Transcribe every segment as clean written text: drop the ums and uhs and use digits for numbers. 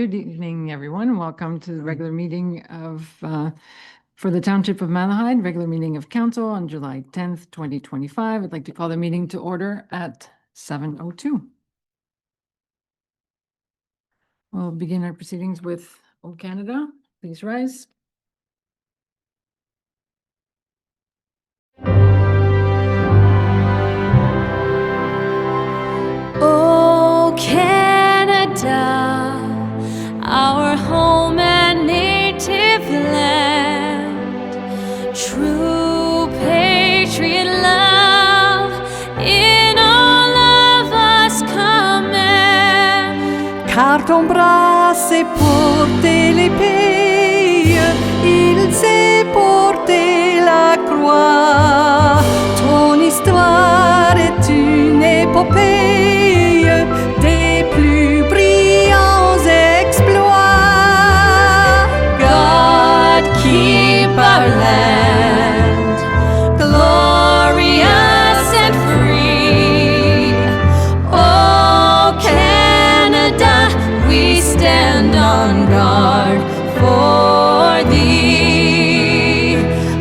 Good evening, everyone. Welcome to the regular meeting of, for the Township of Malahide, regular meeting of council on July 10th, 2025. I'd like to call the meeting to order at 7:02. We'll begin our proceedings with O Canada. Please rise. O Canada, our home and native land, true patriot love in all of us command. Car ton bras sait porter l'épée, il sait porter la croix. Ton histoire est une épopée des plus brillants exploits. God keep our land glorious and free. Oh Canada, we stand on guard for thee.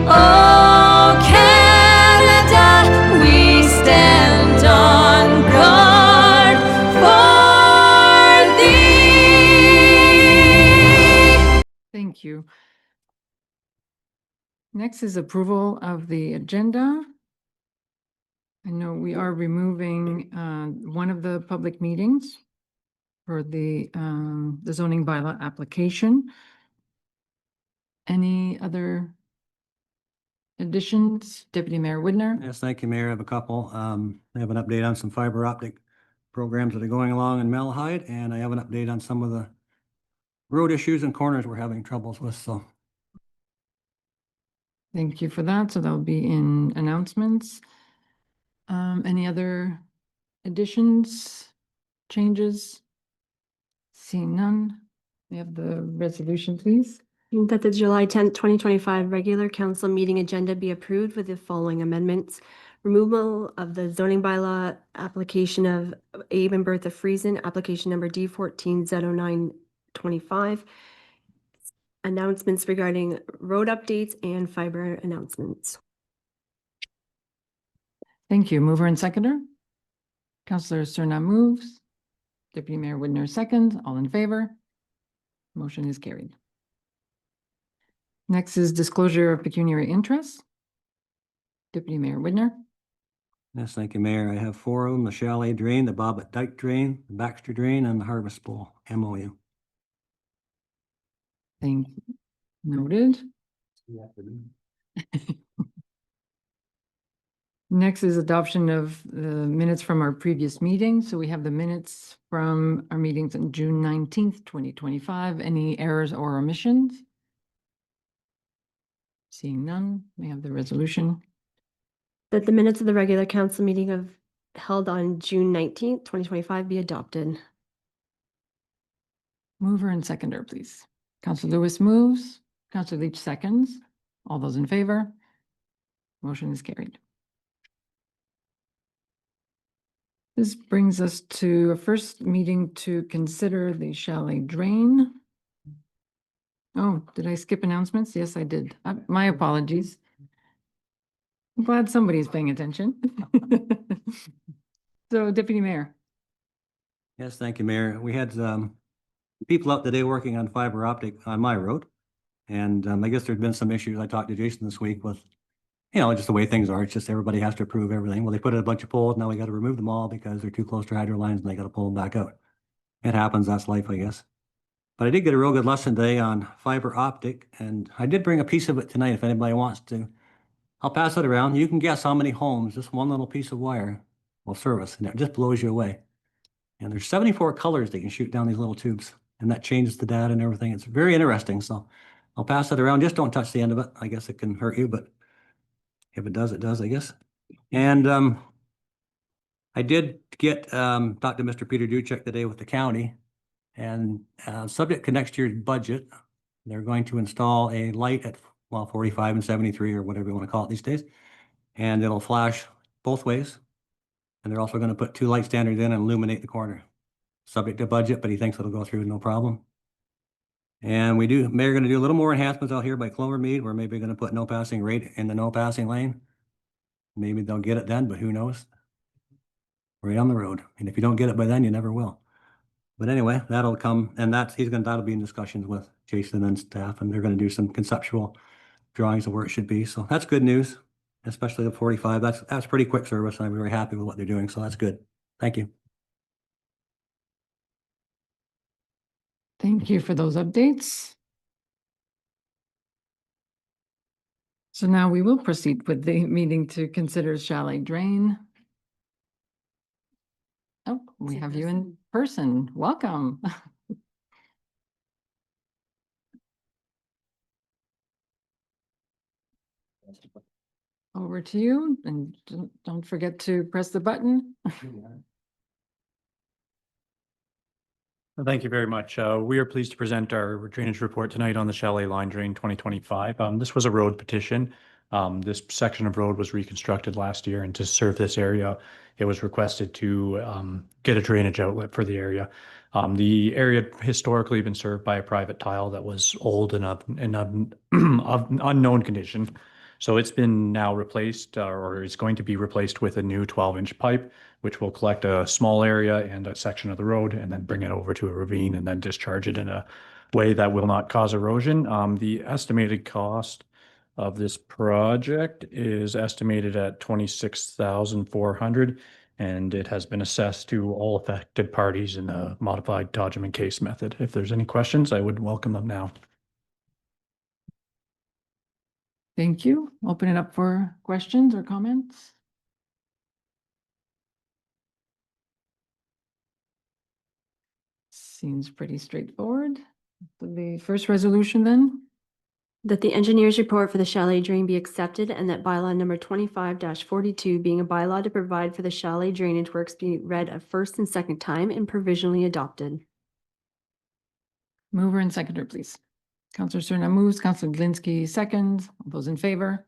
Oh Canada, we stand on guard for thee. Thank you. Next is approval of the agenda. I know we are removing one of the public meetings for the zoning bylaw application. Any other additions? Deputy Mayor Widner? Yes, thank you, Mayor. I have a couple. I have an update on some fiber optic programs that are going along in Malahide, and I have an update on some of the road issues and corners we're having troubles with, so. Thank you for that. So that'll be in announcements. Any other additions, changes? Seeing none. We have the resolution, please. That the July 10th, 2025 regular council meeting agenda be approved with the following amendments. Removal of the zoning bylaw application of Abe and Bertha Friesen, application number D14Z0925. Announcements regarding road updates and fiber announcements. Thank you. Mover and seconder. Councillor Serna moves. Deputy Mayor Widner seconds. All in favor? Motion is carried. Next is disclosure of pecuniary interest. Deputy Mayor Widner. Yes, thank you, Mayor. I have four of them: the Chalet Drain, the Bobbitt Dyke Drain, the Baxter Drain, and the Harvest Bowl MOU. Thank you. Noted. Next is adoption of the minutes from our previous meeting. So we have the minutes from our meetings on June 19th, 2025. Any errors or omissions? Seeing none, we have the resolution. That the minutes of the regular council meeting held on June 19th, 2025 be adopted. Mover and seconder, please. Councillor Lewis moves. Councillor Leach seconds. All those in favor? Motion is carried. This brings us to a first meeting to consider the Chalet Drain. Oh, did I skip announcements? Yes, I did. My apologies. I'm glad somebody's paying attention. So, Deputy Mayor. Yes, thank you, Mayor. We had people out today working on fiber optic on my road. And I guess there's been some issues. I talked to Jason this week with, just the way things are. It's just everybody has to approve everything. Well, they put in a bunch of poles. Now we got to remove them all because they're too close to hydro lines and they got to pull them back out. It happens. That's life, I guess. But I did get a real good lesson today on fiber optic, and I did bring a piece of it tonight if anybody wants to. I'll pass it around. You can guess how many homes this one little piece of wire will service, and it just blows you away. And there's 74 colors they can shoot down these little tubes, and that changes the data and everything. It's very interesting. So I'll pass it around. Just don't touch the end of it. I guess it can hurt you, but if it does, I guess. And I did get talk to Mr. Peter Duchek today with the county, and subject to next year's budget, they're going to install a light at 45 and 73 or whatever you want to call it these days, and it'll flash both ways. And they're also going to put 2 light standards in and illuminate the corner. Subject to budget, but he thinks it'll go through no problem. And we're gonna do a little more enhancements out here by Clover Mead. We're maybe gonna put no passing rate in the no passing lane. Maybe they'll get it then, but who knows? Right on the road. And if you don't get it by then, you never will. But anyway, that'll come, and that'll be in discussions with Jason and staff, and they're gonna do some conceptual drawings of where it should be. So that's good news, especially the 45. That's pretty quick service. I'm very happy with what they're doing. So that's good. Thank you. Thank you for those updates. So now we will proceed with the meeting to consider Chalet Drain. Oh, we have you in person. Welcome. Over to you, and don't forget to press the button. Thank you very much. We are pleased to present our drainage report tonight on the Chalet Line Drain 2025. This was a road petition. This section of road was reconstructed last year, and to serve this area, it was requested to get a drainage outlet for the area. The area had historically been served by a private tile that was old and of unknown condition. So it's been now replaced, or is going to be replaced with a new 12-inch pipe, which will collect a small area and a section of the road and then bring it over to a ravine and then discharge it in a way that will not cause erosion. The estimated cost of this project is estimated at $26,400, and it has been assessed to all affected parties in a modified Dodgem and Case method. If there's any questions, I would welcome them now. Thank you. Open it up for questions or comments. Seems pretty straightforward. The first resolution then? That the engineer's report for the Chalet Drain be accepted and that bylaw number 25-42 being a bylaw to provide for the Chalet drainage works be read a first and second time and provisionally adopted. Mover and seconder, please. Counselor Cerna moves, Counselor Glinski seconds. All those in favor?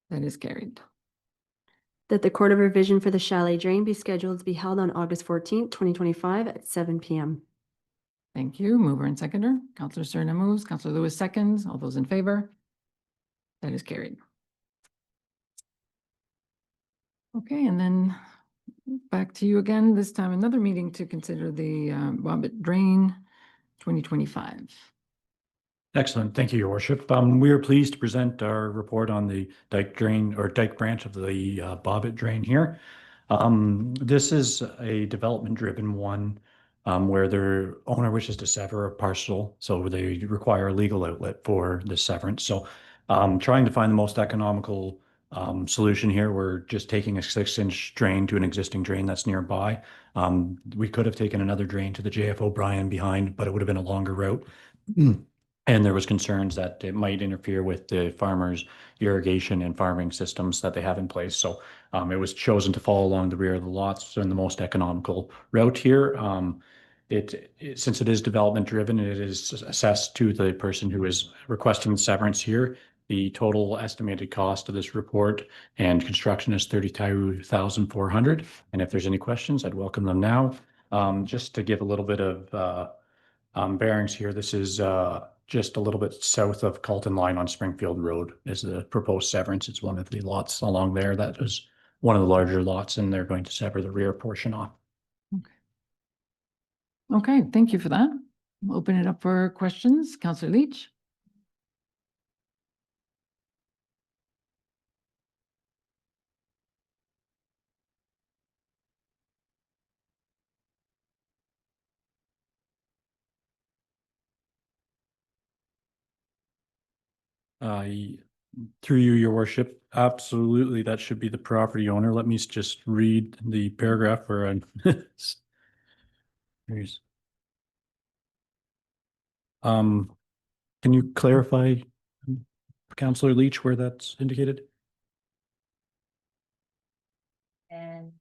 That is carried. That the Court of Revision for the Chalet Drain be scheduled to be held on August 14th, 2025 at 7 p.m. Thank you. Mover and seconder. Counselor Cerna moves, Counselor Lewis seconds. All those in favor? That is carried. Okay, and then back to you again, this time another meeting to consider the Bobbitt Drain 2025. Excellent. Thank you, Your Worship. We are pleased to present our report on the dike drain or dike branch of the Bobbitt Drain here. This is a development-driven one where their owner wishes to sever a parcel, so they require a legal outlet for the severance. So trying to find the most economical solution here. We're just taking a 6-inch drain to an existing drain that's nearby. We could have taken another drain to the JF O'Brien behind, but it would have been a longer route. And there was concerns that it might interfere with the farmers' irrigation and farming systems that they have in place. So it was chosen to fall along the rear of the lots and the most economical route here. Since it is development driven, it is assessed to the person who is requesting severance here. The total estimated cost of this report and construction is $32,400. And if there's any questions, I'd welcome them now. Just to give a little bit of bearings here, this is just a little bit south of Carlton Line on Springfield Road is the proposed severance. It's one of the lots along there. That is one of the larger lots, and they're going to sever the rear portion off. Okay, thank you for that. We'll open it up for questions. Counselor Leach. Through you, Your Worship, absolutely, that should be the property owner. Let me just read the paragraph where I'm. Here's. Can you clarify, Councillor Leach, where that's indicated? And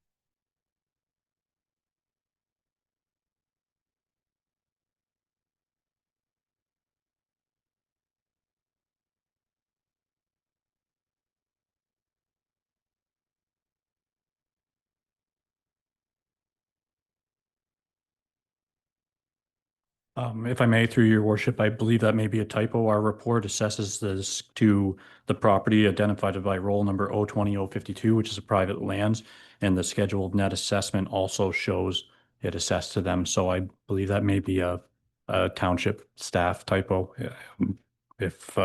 If I may, through your worship, I believe that may be a typo. Our report assesses this to the property identified by roll number 020052, which is a private lands, and the scheduled net assessment also shows it assessed to them. So I believe that may be a township staff typo, if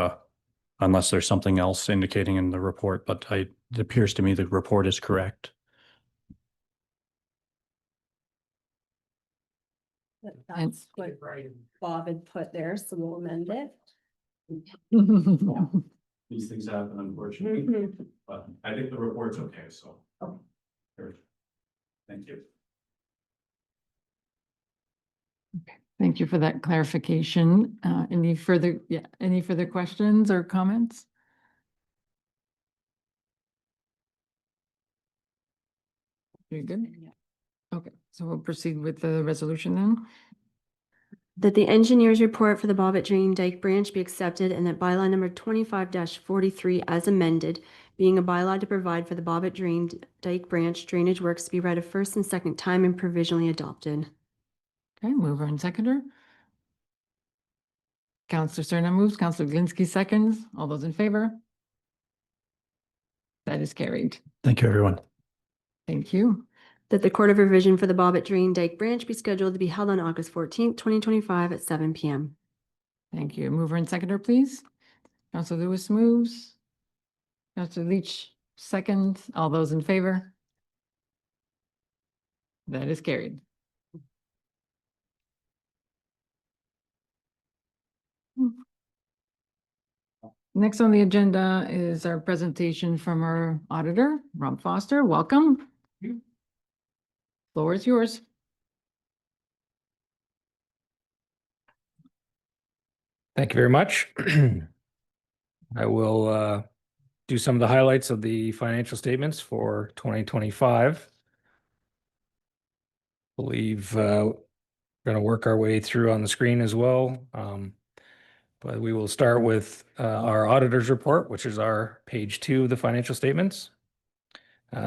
unless there's something else indicating in the report, but it appears to me the report is correct. That's what Bob had put there, so we'll amend it. These things happen, unfortunately, but I think the report's okay, so. Thank you. Thank you for that clarification. Any further questions or comments? Very good. Okay, so we'll proceed with the resolution then. That the engineer's report for the Bobbitt Drain Dike Branch be accepted and that bylaw number 25-43 as amended, being a bylaw to provide for the Bobbitt Drain Dike Branch drainage works to be read a first and second time and provisionally adopted. Okay, mover and seconder. Counselor Cerna moves, Counselor Glinski seconds. All those in favor? That is carried. Thank you, everyone. Thank you. That the Court of Revision for the Bobbitt Drain Dike Branch be scheduled to be held on August 14th, 2025 at 7 p.m. Thank you. Mover and seconder, please. Counselor Lewis moves. Counselor Leach seconds. All those in favor? That is carried. Next on the agenda is our presentation from our auditor, Rob Foster. Welcome. Floor is yours. Thank you very much. I will do some of the highlights of the financial statements for 2025. Believe we're going to work our way through on the screen as well. But we will start with our auditor's report, which is our page 2 of the financial statements.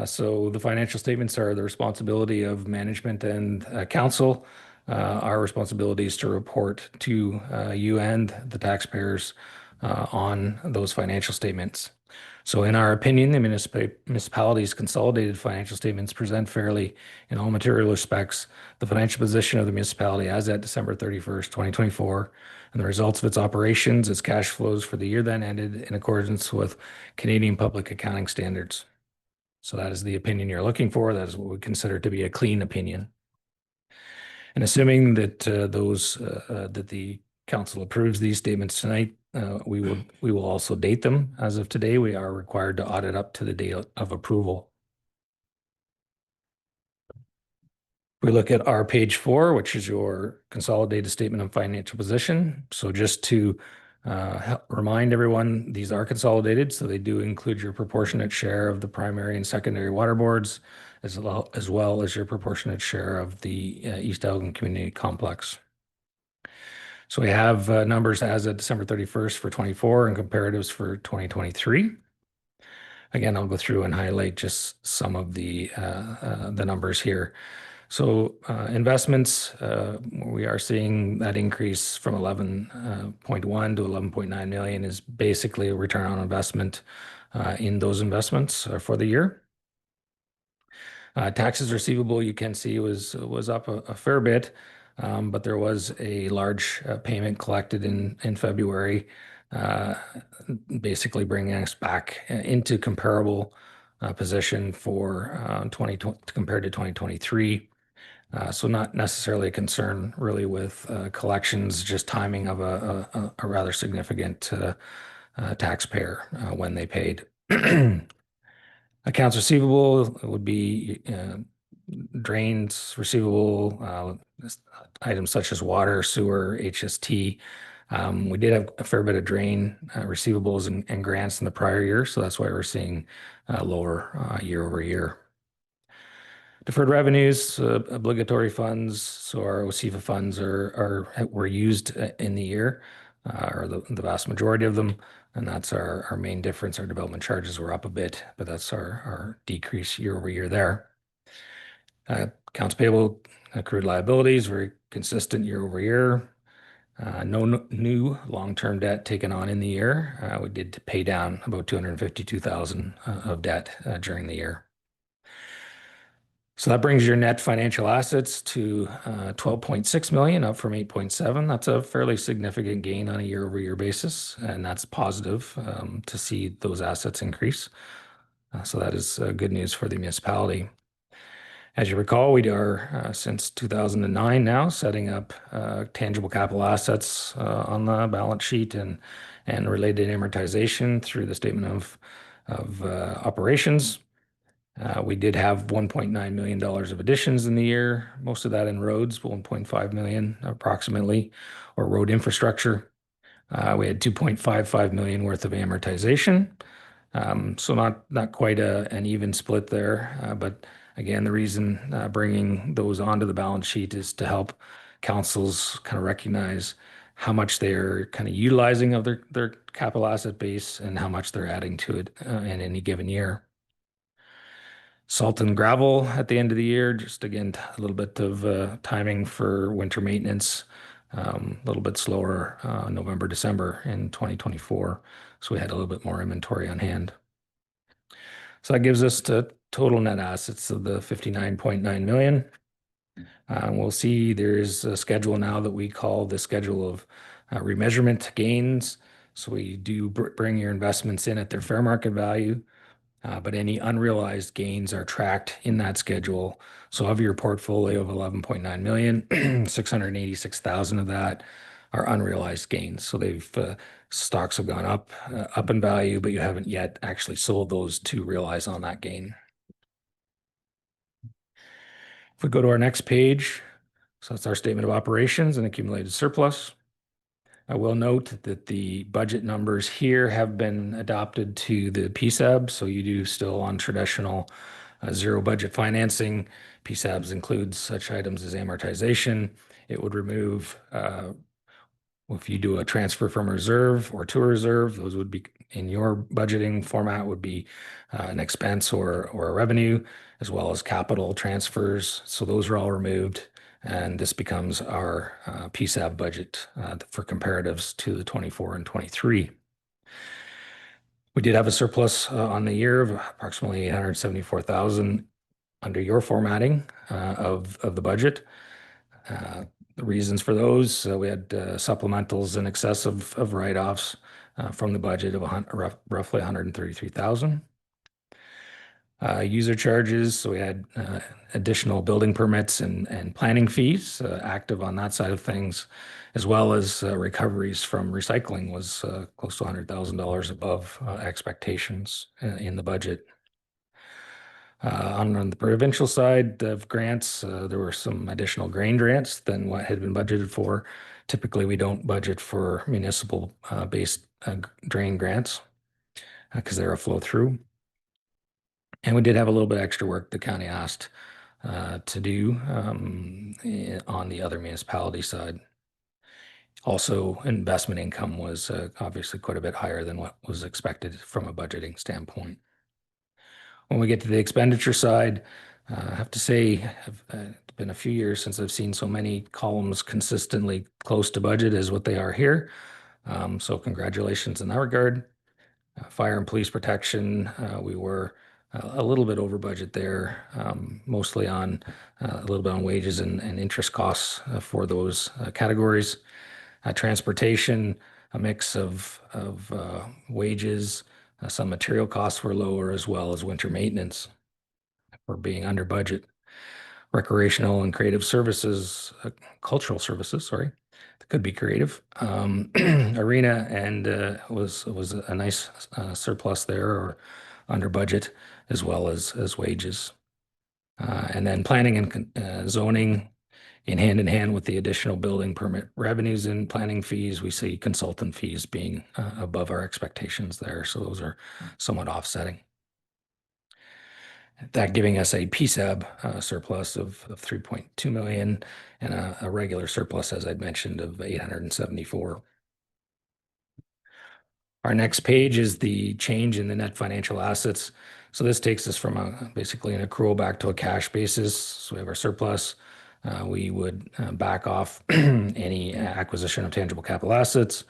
So the financial statements are the responsibility of management and council. Our responsibility is to report to you and the taxpayers on those financial statements. So in our opinion, the municipality's consolidated financial statements present fairly in all material respects the financial position of the municipality as at December 31st, 2024, and the results of its operations, its cash flows for the year then ended in accordance with Canadian public accounting standards. So that is the opinion you're looking for. That is what we consider to be a clean opinion. And assuming that that the council approves these statements tonight, we will also date them. As of today, we are required to audit up to the date of approval. We look at our page 4, which is your consolidated statement of financial position. So just to remind everyone, these are consolidated, so they do include your proportionate share of the primary and secondary water boards, as well as your proportionate share of the East Elgin Community Complex. So we have numbers as of December 31st for 24 and comparatives for 2023. Again, I'll go through and highlight just some of the numbers here. So investments, we are seeing that increase from 11.1 to 11.9 million is basically a return on investment in those investments for the year. Taxes receivable, you can see was up a fair bit, but there was a large payment collected in February, basically bringing us back into comparable position for 2020 compared to 2023. So not necessarily a concern really with collections, just timing of a rather significant taxpayer when they paid. Accounts receivable would be drains receivable, items such as water, sewer, HST. We did have a fair bit of drain receivables and grants in the prior year, so that's why we're seeing lower year over year. Deferred revenues, obligatory funds, so our OCFA funds were used in the year, or the vast majority of them, and that's our main difference. Our development charges were up a bit, but that's our decrease year over year there. Accounts payable, accrued liabilities, very consistent year over year. No new long-term debt taken on in the year. We did pay down about 252,000 of debt during the year. So that brings your net financial assets to 12.6 million, up from 8.7. That's a fairly significant gain on a year-over-year basis, and that's positive to see those assets increase. So that is good news for the municipality. As you recall, we are since 2009 now setting up tangible capital assets on the balance sheet and related amortization through the statement of operations. We did have $1.9 million of additions in the year, most of that in roads, 1.5 million approximately, or road infrastructure. We had 2.55 million worth of amortization. So not quite an even split there, but again, the reason bringing those onto the balance sheet is to help councils kind of recognize how much they're kind of utilizing of their capital asset base and how much they're adding to it in any given year. Salt and gravel at the end of the year, just again, a little bit of timing for winter maintenance, a little bit slower November, December in 2024. So we had a little bit more inventory on hand. So that gives us the total net assets of the 59.9 million. We'll see there's a schedule now that we call the schedule of remeasurement gains. So we do bring your investments in at their fair market value, but any unrealized gains are tracked in that schedule. So of your portfolio of 11.9 million, 686,000 of that are unrealized gains. So stocks have gone up in value, but you haven't yet actually sold those to realize on that gain. If we go to our next page, so that's our statement of operations and accumulated surplus. I will note that the budget numbers here have been adopted to the PSAB, so you do still on traditional zero budget financing. PSABs includes such items as amortization. It would remove if you do a transfer from reserve or to a reserve, those would be in your budgeting format would be an expense or a revenue, as well as capital transfers. So those are all removed. And this becomes our PSAB budget for comparatives to the 24 and 23. We did have a surplus on the year of approximately 874,000 under your formatting of the budget. The reasons for those, we had supplementals in excess of write-offs from the budget of roughly 133,000. User charges, so we had additional building permits and planning fees active on that side of things, as well as recoveries from recycling was close to $100,000 above expectations in the budget. On the provincial side of grants, there were some additional grain grants than what had been budgeted for. Typically, we don't budget for municipal based drain grants because they're a flow through. And we did have a little bit extra work the county asked to do on the other municipality side. Also, investment income was obviously quite a bit higher than what was expected from a budgeting standpoint. When we get to the expenditure side, I have to say, it's been a few years since I've seen so many columns consistently close to budget as what they are here. So congratulations in that regard. Fire and police protection, we were a little bit over budget there, mostly on a little bit on wages and interest costs for those categories. Transportation, a mix of wages, some material costs were lower, as well as winter maintenance for being under budget. Recreational and creative services, cultural services, sorry, that could be creative. Arena and was a nice surplus there or under budget, as well as wages. And then planning and zoning in hand with the additional building permit revenues and planning fees, we see consultant fees being above our expectations there. So those are somewhat offsetting. That giving us a PSAB surplus of 3.2 million and a regular surplus, as I'd mentioned, of 874. Our next page is the change in the net financial assets. So this takes us from basically an accrual back to a cash basis. So we have our surplus, we would back off any acquisition of tangible capital assets,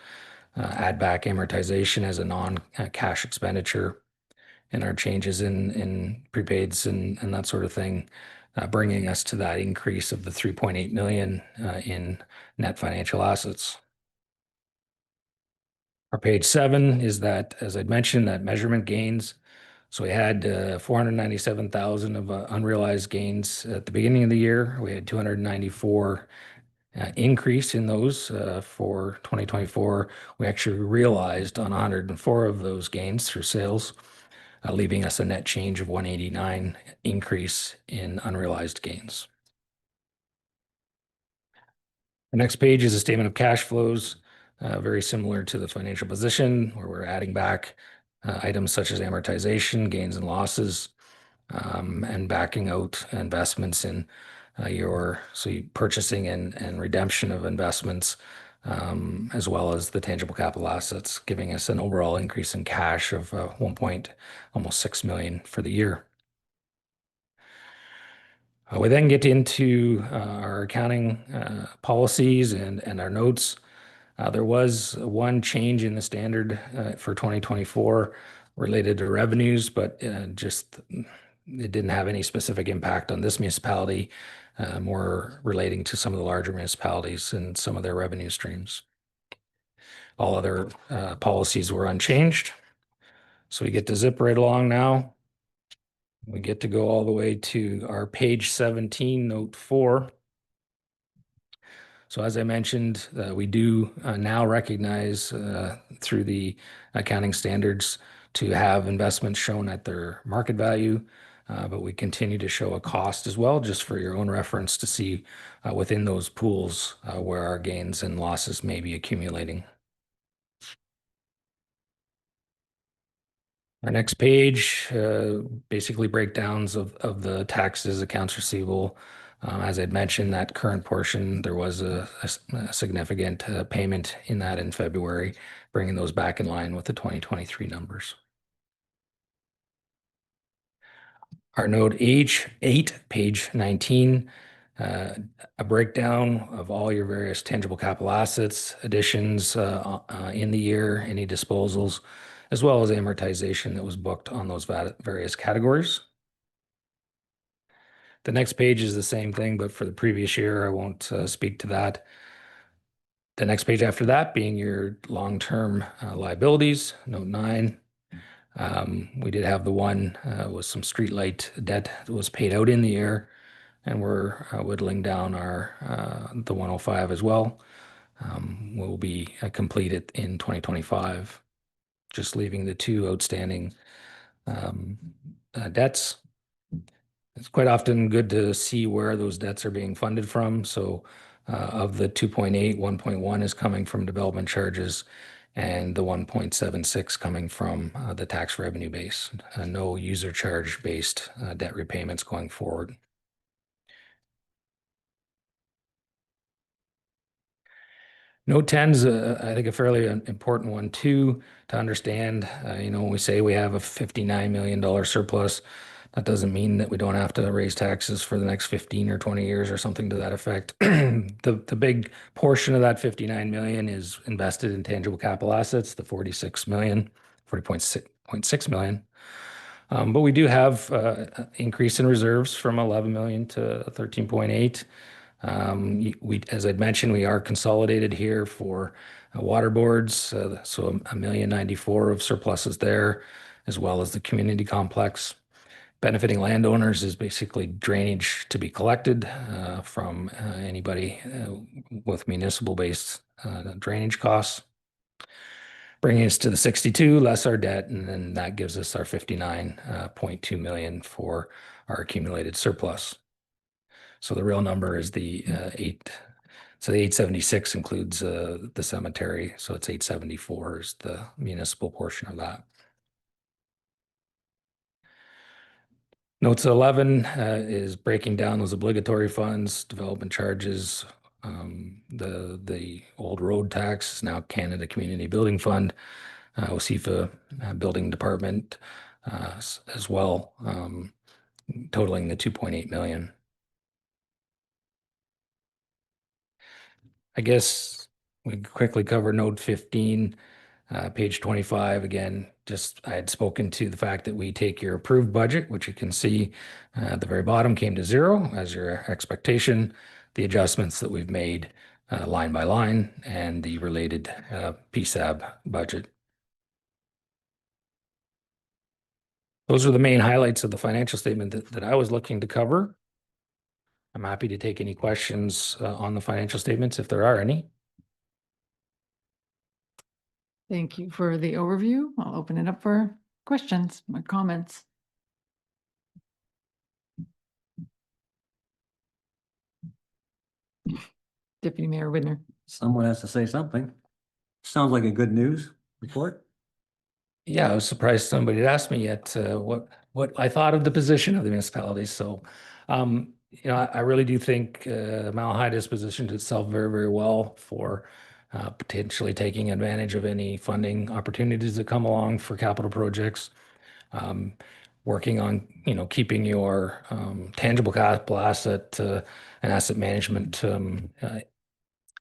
add back amortization as a non-cash expenditure, and our changes in prepaids and that sort of thing, bringing us to that increase of the 3.8 million in net financial assets. Our page 7 is that, as I'd mentioned, that measurement gains. So we had 497,000 of unrealized gains at the beginning of the year. We had 294 increase in those for 2024. We actually realized on 104 of those gains through sales, leaving us a net change of 189 increase in unrealized gains. The next page is a statement of cash flows, very similar to the financial position, where we're adding back items such as amortization, gains and losses, and backing out investments in your purchasing and redemption of investments, as well as the tangible capital assets, giving us an overall increase in cash of almost 6 million for the year. We then get into our accounting policies and our notes. There was one change in the standard for 2024 related to revenues, but just it didn't have any specific impact on this municipality, more relating to some of the larger municipalities and some of their revenue streams. All other policies were unchanged. So we get to zip right along now. We get to go all the way to our page 17, note 4. So as I mentioned, we do now recognize through the accounting standards to have investments shown at their market value, but we continue to show a cost as well, just for your own reference to see within those pools where our gains and losses may be accumulating. Our next page, basically breakdowns of the taxes, accounts receivable. As I'd mentioned, that current portion, there was a significant payment in that in February, bringing those back in line with the 2023 numbers. Our note H8, page 19, a breakdown of all your various tangible capital assets, additions in the year, any disposals, as well as amortization that was booked on those various categories. The next page is the same thing, but for the previous year, I won't speak to that. The next page after that being your long-term liabilities, note 9. We did have the one with some streetlight debt that was paid out in the year, and we're whittling down our the 105 as well. Will be completed in 2025, just leaving the 2 outstanding debts. It's quite often good to see where those debts are being funded from. So of the 2.8, 1.1 is coming from development charges, and the 1.76 coming from the tax revenue base. No user charge based debt repayments going forward. Note 10 is, I think, a fairly important one too, to understand. When we say we have a $59 million surplus, that doesn't mean that we don't have to raise taxes for the next 15 or 20 years or something to that effect. The big portion of that 59 million is invested in tangible capital assets, the 40.6 million. But we do have increase in reserves from 11 million to 13.8. As I'd mentioned, we are consolidated here for water boards, so 1,094,000 of surpluses there, as well as the community complex. Benefiting landowners is basically drainage to be collected from anybody with municipal-based drainage costs, bringing us to the 62 less our debt, and then that gives us our 59.2 million for our accumulated surplus. So the real number is the 876 includes the cemetery, so it's 874 is the municipal portion of that. Notes 11 is breaking down those obligatory funds, development charges, the old road tax, now Canada Community Building Fund, OSIFA Building Department as well, totaling the 2.8 million. I guess we can quickly cover note 15, page 25. Again, just I had spoken to the fact that we take your approved budget, which you can see at the very bottom came to 0 as your expectation, the adjustments that we've made line by line, and the related PSAB budget. Those are the main highlights of the financial statement that I was looking to cover. I'm happy to take any questions on the financial statements if there are any. Thank you for the overview. I'll open it up for questions or comments. Deputy Mayor Widner. Someone has to say something. Sounds like a good news report. Yeah, I was surprised somebody had asked me yet what I thought of the position of the municipality. So, I really do think Malahide has positioned itself very, very well for potentially taking advantage of any funding opportunities that come along for capital projects. Working on, keeping your tangible capital asset and asset management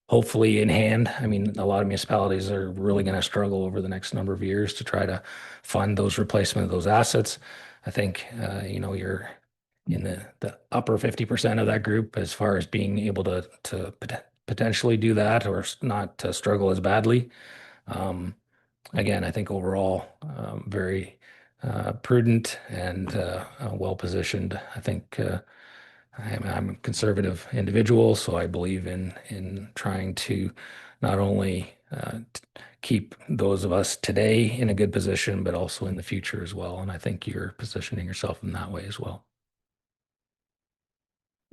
hopefully in hand. I mean, a lot of municipalities are really going to struggle over the next number of years to try to fund those replacement of those assets. I think, you're in the upper 50% of that group as far as being able to potentially do that or not to struggle as badly. Again, I think overall, very prudent and well-positioned. I think I'm a conservative individual, so I believe in trying to not only keep those of us today in a good position, but also in the future as well. And I think you're positioning yourself in that way as well.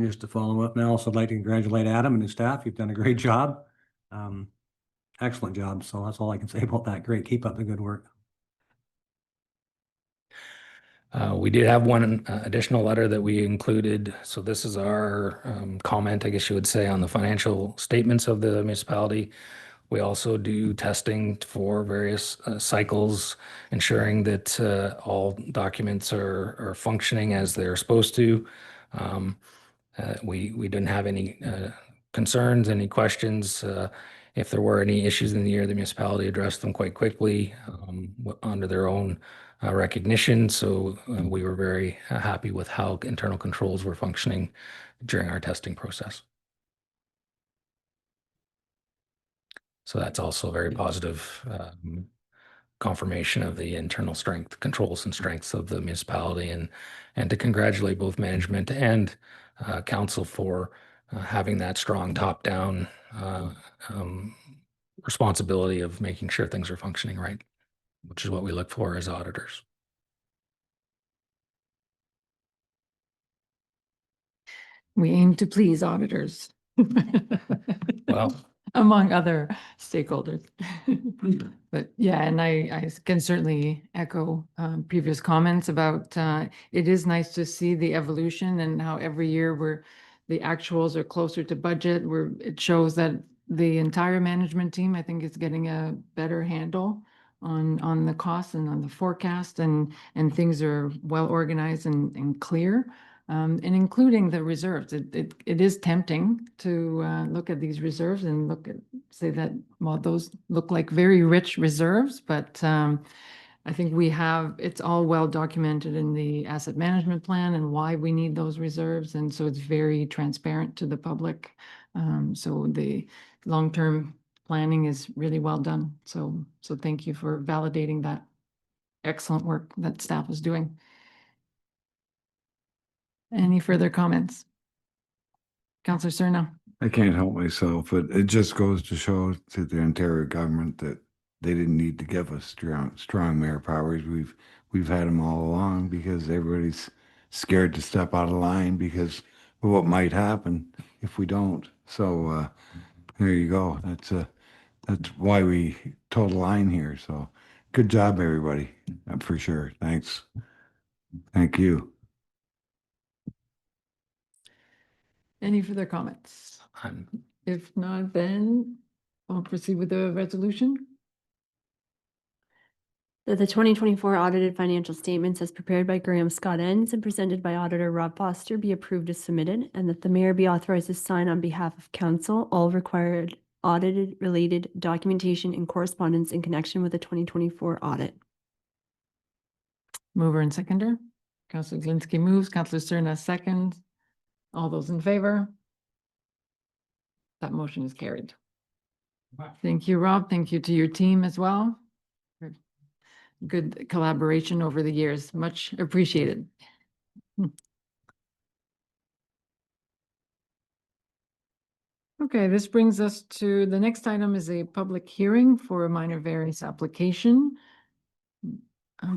Just to follow up, and I also like to congratulate Adam and his staff. You've done a great job. Excellent job. So that's all I can say about that. Great. Keep up the good work. We did have one additional letter that we included. So this is our comment, I guess you would say, on the financial statements of the municipality. We also do testing for various cycles, ensuring that all documents are functioning as they're supposed to. We didn't have any concerns, any questions. If there were any issues in the year, the municipality addressed them quite quickly under their own recognition. So we were very happy with how internal controls were functioning during our testing process. So that's also a very positive confirmation of the internal strength, controls and strengths of the municipality, and to congratulate both management and council for having that strong top-down responsibility of making sure things are functioning right, which is what we look for as auditors. We aim to please auditors. Well, among other stakeholders. But yeah, and I can certainly echo previous comments about it is nice to see the evolution and how every year the actuals are closer to budget, where it shows that the entire management team, I think, is getting a better handle on the costs and on the forecast, and things are well organized and clear. And including the reserves, it is tempting to look at these reserves and say that, well, those look like very rich reserves, but I think it's all well documented in the asset management plan and why we need those reserves. And so it's very transparent to the public. So the long-term planning is really well done. So thank you for validating that excellent work that staff is doing. Any further comments? Councillor Cerna. I can't help myself, but it just goes to show to the Ontario government that they didn't need to give us strong mayor powers. We've had them all along because everybody's scared to step out of line because of what might happen if we don't. So there you go. That's why we told a line here. So good job, everybody, for sure. Thanks. Thank you. Any further comments? If not, then I'll proceed with the resolution. That the 2024 audited financial statements as prepared by Graham Scott Enns and presented by Auditor Rob Foster be approved as submitted, and that the mayor be authorized to sign on behalf of council all required audited related documentation and correspondence in connection with the 2024 audit. Mover and seconder. Counselor Zelinski moves, Counselor Cerna seconds. All those in favor? That motion is carried. Thank you, Rob. Thank you to your team as well. For good collaboration over the years. Much appreciated. Okay, this brings us to the next item is a public hearing for a minor variance application.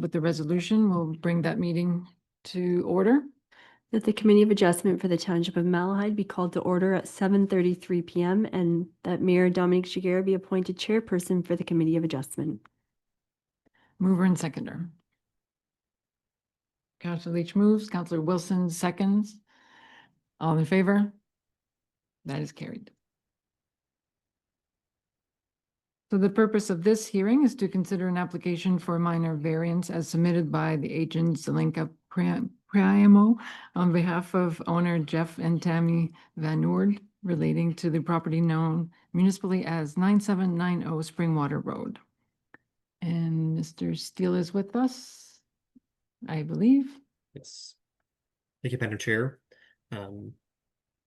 With the resolution, we'll bring that meeting to order. That the Committee of Adjustment for the Township of Malahide be called to order at 7:33 p.m. and that Mayor Dominic Jiguer be appointed chairperson for the Committee of Adjustment. Mover and seconder. Counselor Leach moves, Counselor Wilson seconds. All in favor? That is carried. So the purpose of this hearing is to consider an application for a minor variance as submitted by the agent Zelenka Priamo on behalf of owner Jeff and Tammy Van Noord relating to the property known municipally as 9790 Springwater Road. And Mr. Steele is with us, I believe. Yes. Thank you, Madam Chair.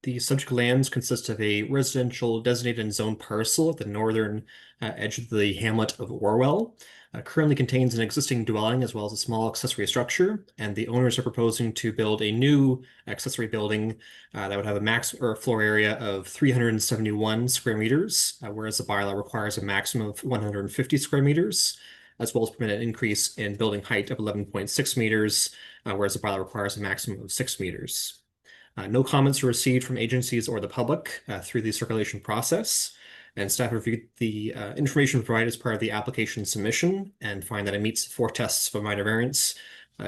The subject lands consist of a residential designated and zoned parcel at the northern edge of the hamlet of Orwell. Currently contains an existing dwelling as well as a small accessory structure, and the owners are proposing to build a new accessory building that would have a max or floor area of 371 square meters, whereas the bylaw requires a maximum of 150 square meters, as well as permit an increase in building height of 11.6 meters, whereas the bylaw requires a maximum of 6 meters. No comments were received from agencies or the public through the circulation process, and staff reviewed the information provided as part of the application submission and find that it meets 4 tests for minor variance,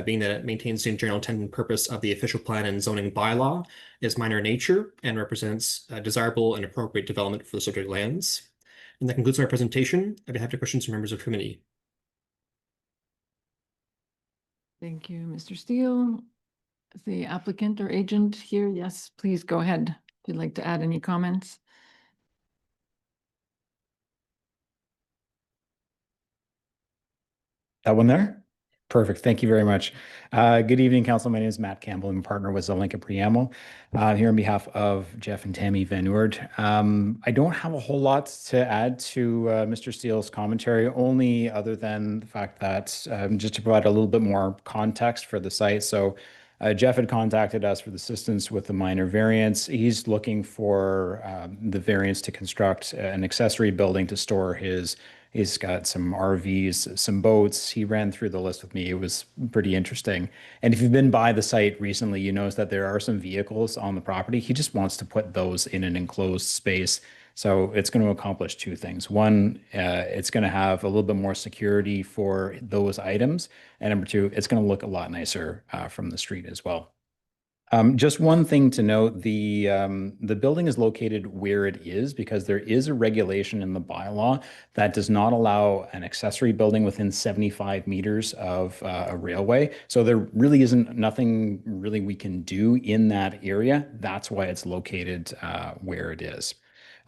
being that it maintains the general intent and purpose of the official plan and zoning bylaw, is minor in nature, and represents desirable and appropriate development for the subject lands. And that concludes my presentation. I'd be happy to questions from members of the committee. Thank you, Mr. Steele. Is the applicant or agent here? Yes, please go ahead if you'd like to add any comments. That one there? Perfect. Thank you very much. Good evening, Council. My name is Matt Campbell. I'm a partner with Zelenka Priamo here on behalf of Jeff and Tammy Van Noord. I don't have a whole lot to add to Mr. Steele's commentary, only other than the fact that just to provide a little bit more context for the site. So Jeff had contacted us for the assistance with the minor variance. He's looking for the variance to construct an accessory building to store he's got some RVs, some boats. He ran through the list with me. It was pretty interesting. And if you've been by the site recently, you notice that there are some vehicles on the property. He just wants to put those in an enclosed space. So it's going to accomplish 2 things. One, it's going to have a little bit more security for those items. And number 2, it's going to look a lot nicer from the street as well. Just one thing to note, the building is located where it is because there is a regulation in the bylaw that does not allow an accessory building within 75 meters of a railway. So there really isn't nothing really we can do in that area. That's why it's located where it is.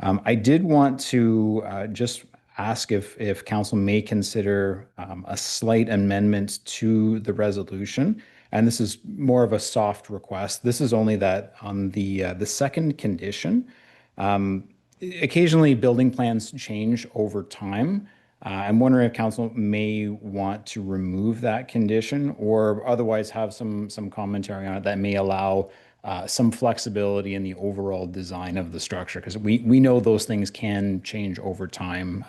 I did want to just ask if council may consider a slight amendment to the resolution. And this is more of a soft request. This is only that on the second condition. Occasionally, building plans change over time. I'm wondering if council may want to remove that condition or otherwise have some commentary on it that may allow some flexibility in the overall design of the structure, because we know those things can change over time,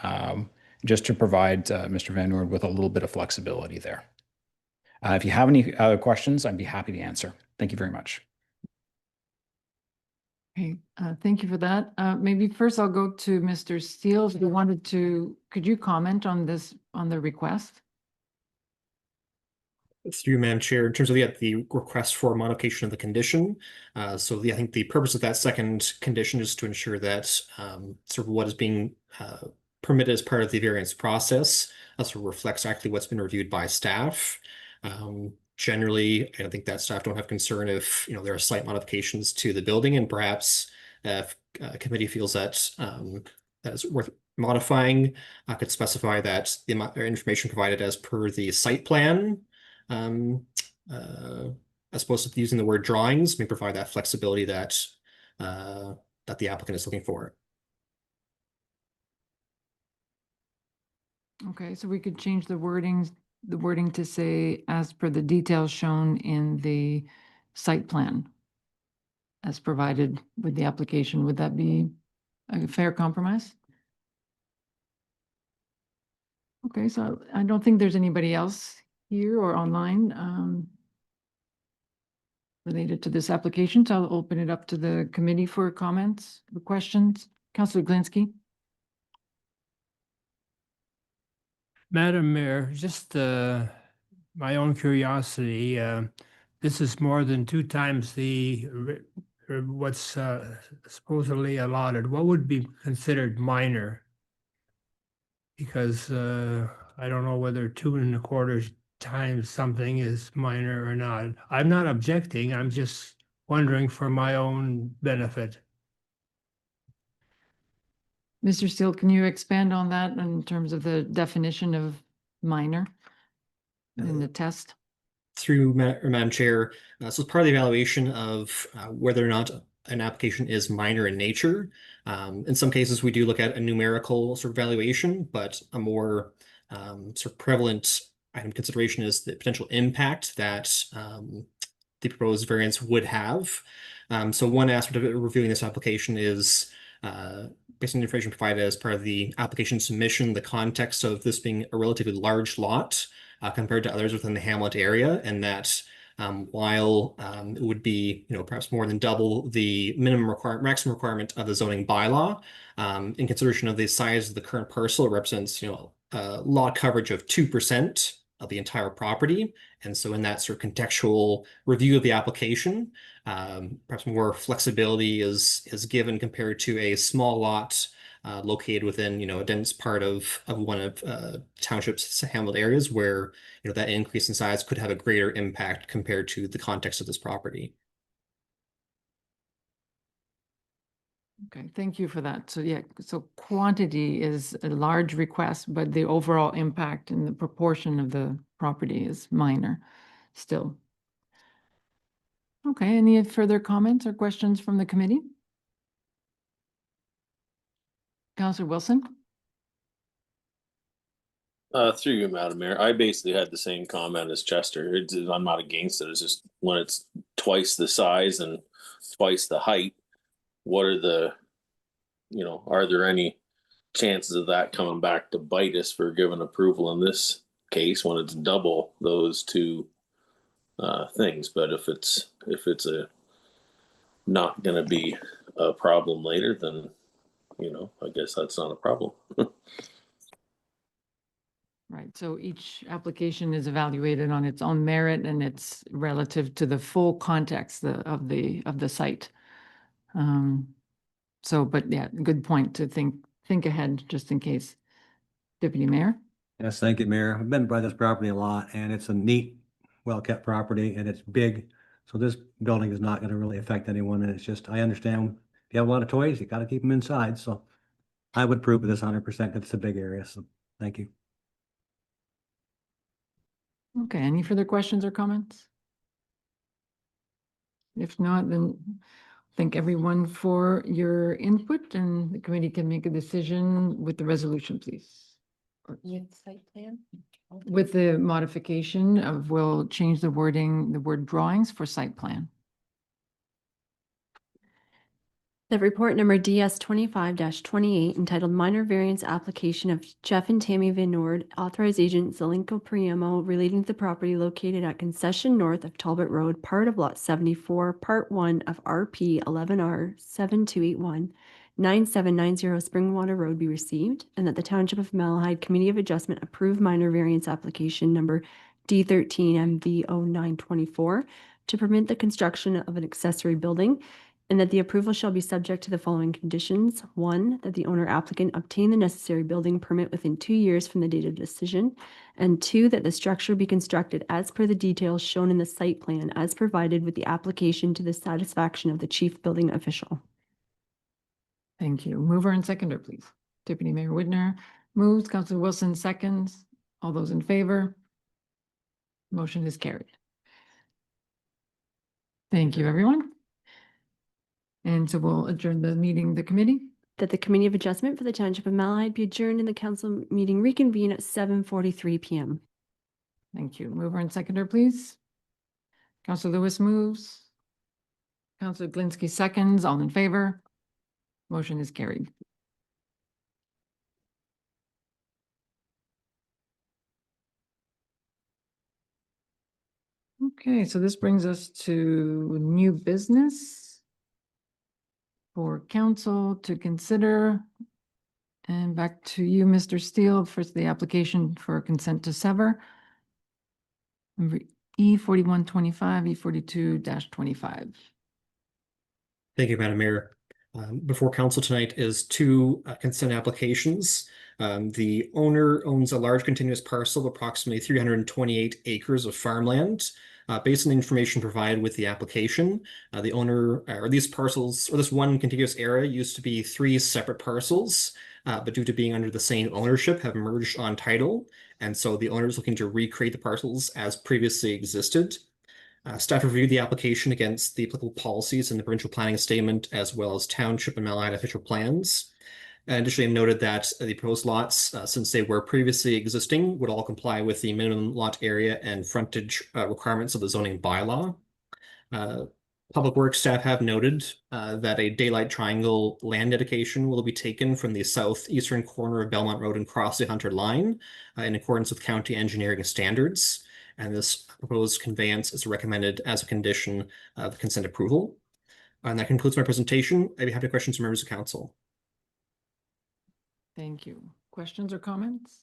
just to provide Mr. Van Noord with a little bit of flexibility there. If you have any questions, I'd be happy to answer. Thank you very much. Okay, thank you for that. Maybe first I'll go to Mr. Steele. If you wanted to, could you comment on this, on the request? Through Madam Chair, in terms of the request for modification of the condition. I think the purpose of that second condition is to ensure that sort of what is being permitted as part of the variance process sort of reflects actually what's been reviewed by staff. Generally, I don't think that staff don't have concern if there are slight modifications to the building, and perhaps if a committee feels that that is worth modifying. I could specify that the amount or information provided as per the site plan, as opposed to using the word drawings, may provide that flexibility that that the applicant is looking for. Okay, so we could change the wording to say, as per the details shown in the site plan as provided with the application. Would that be a fair compromise? Okay, so I don't think there's anybody else here or online related to this application, so I'll open it up to the committee for comments or questions. Councillor Glinski. Madam Mayor, just my own curiosity, this is more than 2 times the what's supposedly allotted. What would be considered minor? Because I don't know whether 2 1/4 times something is minor or not. I'm not objecting, I'm just wondering for my own benefit. Mr. Steele, can you expand on that in terms of the definition of minor in the test? Through Madam Chair, so as part of the evaluation of whether or not an application is minor in nature, in some cases we do look at a numerical sort of valuation, but a more sort of prevalent item consideration is the potential impact that the proposed variance would have. So one aspect of reviewing this application is based on the information provided as part of the application submission, the context of this being a relatively large lot compared to others within the hamlet area, and that while it would be, perhaps more than double the maximum requirement of the zoning bylaw, in consideration of the size of the current parcel, it represents, lot coverage of 2% of the entire property. And so in that sort of contextual review of the application, perhaps more flexibility is given compared to a small lot located within, a dense part of one of township's hamlet areas where, that increase in size could have a greater impact compared to the context of this property. Okay, thank you for that. So yeah, so quantity is a large request, but the overall impact and the proportion of the property is minor still. Okay, any further comments or questions from the committee? Councillor Wilson? Through you, Madam Mayor, I basically had the same comment as Chester. I'm not against it. It's just when it's twice the size and twice the height, what are the, are there any chances of that coming back to bite us for giving approval in this case when it's double those 2 things? But if it's not going to be a problem later, then, I guess that's not a problem. Right, so each application is evaluated on its own merit and it's relative to the full context of the site. So, but yeah, good point to think ahead just in case. Deputy Mayor? Yes, thank you, Mayor. I've been by this property a lot, and it's a neat, well-kept property, and it's big. So this building is not going to really affect anyone, and it's just, I understand if you have a lot of toys, you got to keep them inside. So I would approve of this 100% because it's a big area. So thank you. Okay, any further questions or comments? If not, then thank everyone for your input, and the committee can make a decision with the resolution, please. With site plan? With the modification of, we'll change the wording, the word drawings for site plan. The report number DS 25-28 entitled Minor Variance Application of Jeff and Tammy Van Noord, Authorized Agent Zelenko Priamo, relating to the property located at Concession North of Talbot Road, part of Lot 74, Part 1 of RP 11R 7281, 9790 Springwater Road be received, and that the Township of Malahide Committee of Adjustment approve minor variance application number D13 MV0924 to permit the construction of an accessory building, and that the approval shall be subject to the following conditions. 1, that the owner applicant obtain the necessary building permit within 2 years from the date of decision. And 2, that the structure be constructed as per the details shown in the site plan as provided with the application to the satisfaction of the chief building official. Thank you. Mover and seconder, please. Deputy Mayor Whitner moves, Counselor Wilson seconds. All those in favor? Motion is carried. Thank you, everyone. And so we'll adjourn the meeting, the committee. That the Committee of Adjustment for the Township of Malahide be adjourned and the council meeting reconvene at 7:43 PM. Thank you. Mover and seconder, please. Counselor Lewis moves. Counselor Glinski seconds. All in favor? Motion is carried. Okay, so this brings us to new business for council to consider. And back to you, Mr. Steele, for the application for consent to sever. Number E4125, E42-25. Thank you, Madam Mayor. Before council tonight is two consent applications. The owner owns a large continuous parcel of approximately 328 acres of farmland. Based on the information provided with the application, the owner, or these parcels, or this one contiguous area used to be 3 separate parcels, but due to being under the same ownership have merged on title. And so the owner is looking to recreate the parcels as previously existed. Staff reviewed the application against the applicable policies in the provincial planning statement, as well as township and Malahide official plans. And additionally, noted that the proposed lots, since they were previously existing, would all comply with the minimum lot area and frontage requirements of the zoning bylaw. Public Works staff have noted that a daylight triangle land dedication will be taken from the southeastern corner of Belmont Road and cross the Hunter line in accordance with county engineering standards. And this proposed conveyance is recommended as a condition of consent approval. And that concludes my presentation. I'd be happy to questions from members of council. Thank you. Questions or comments?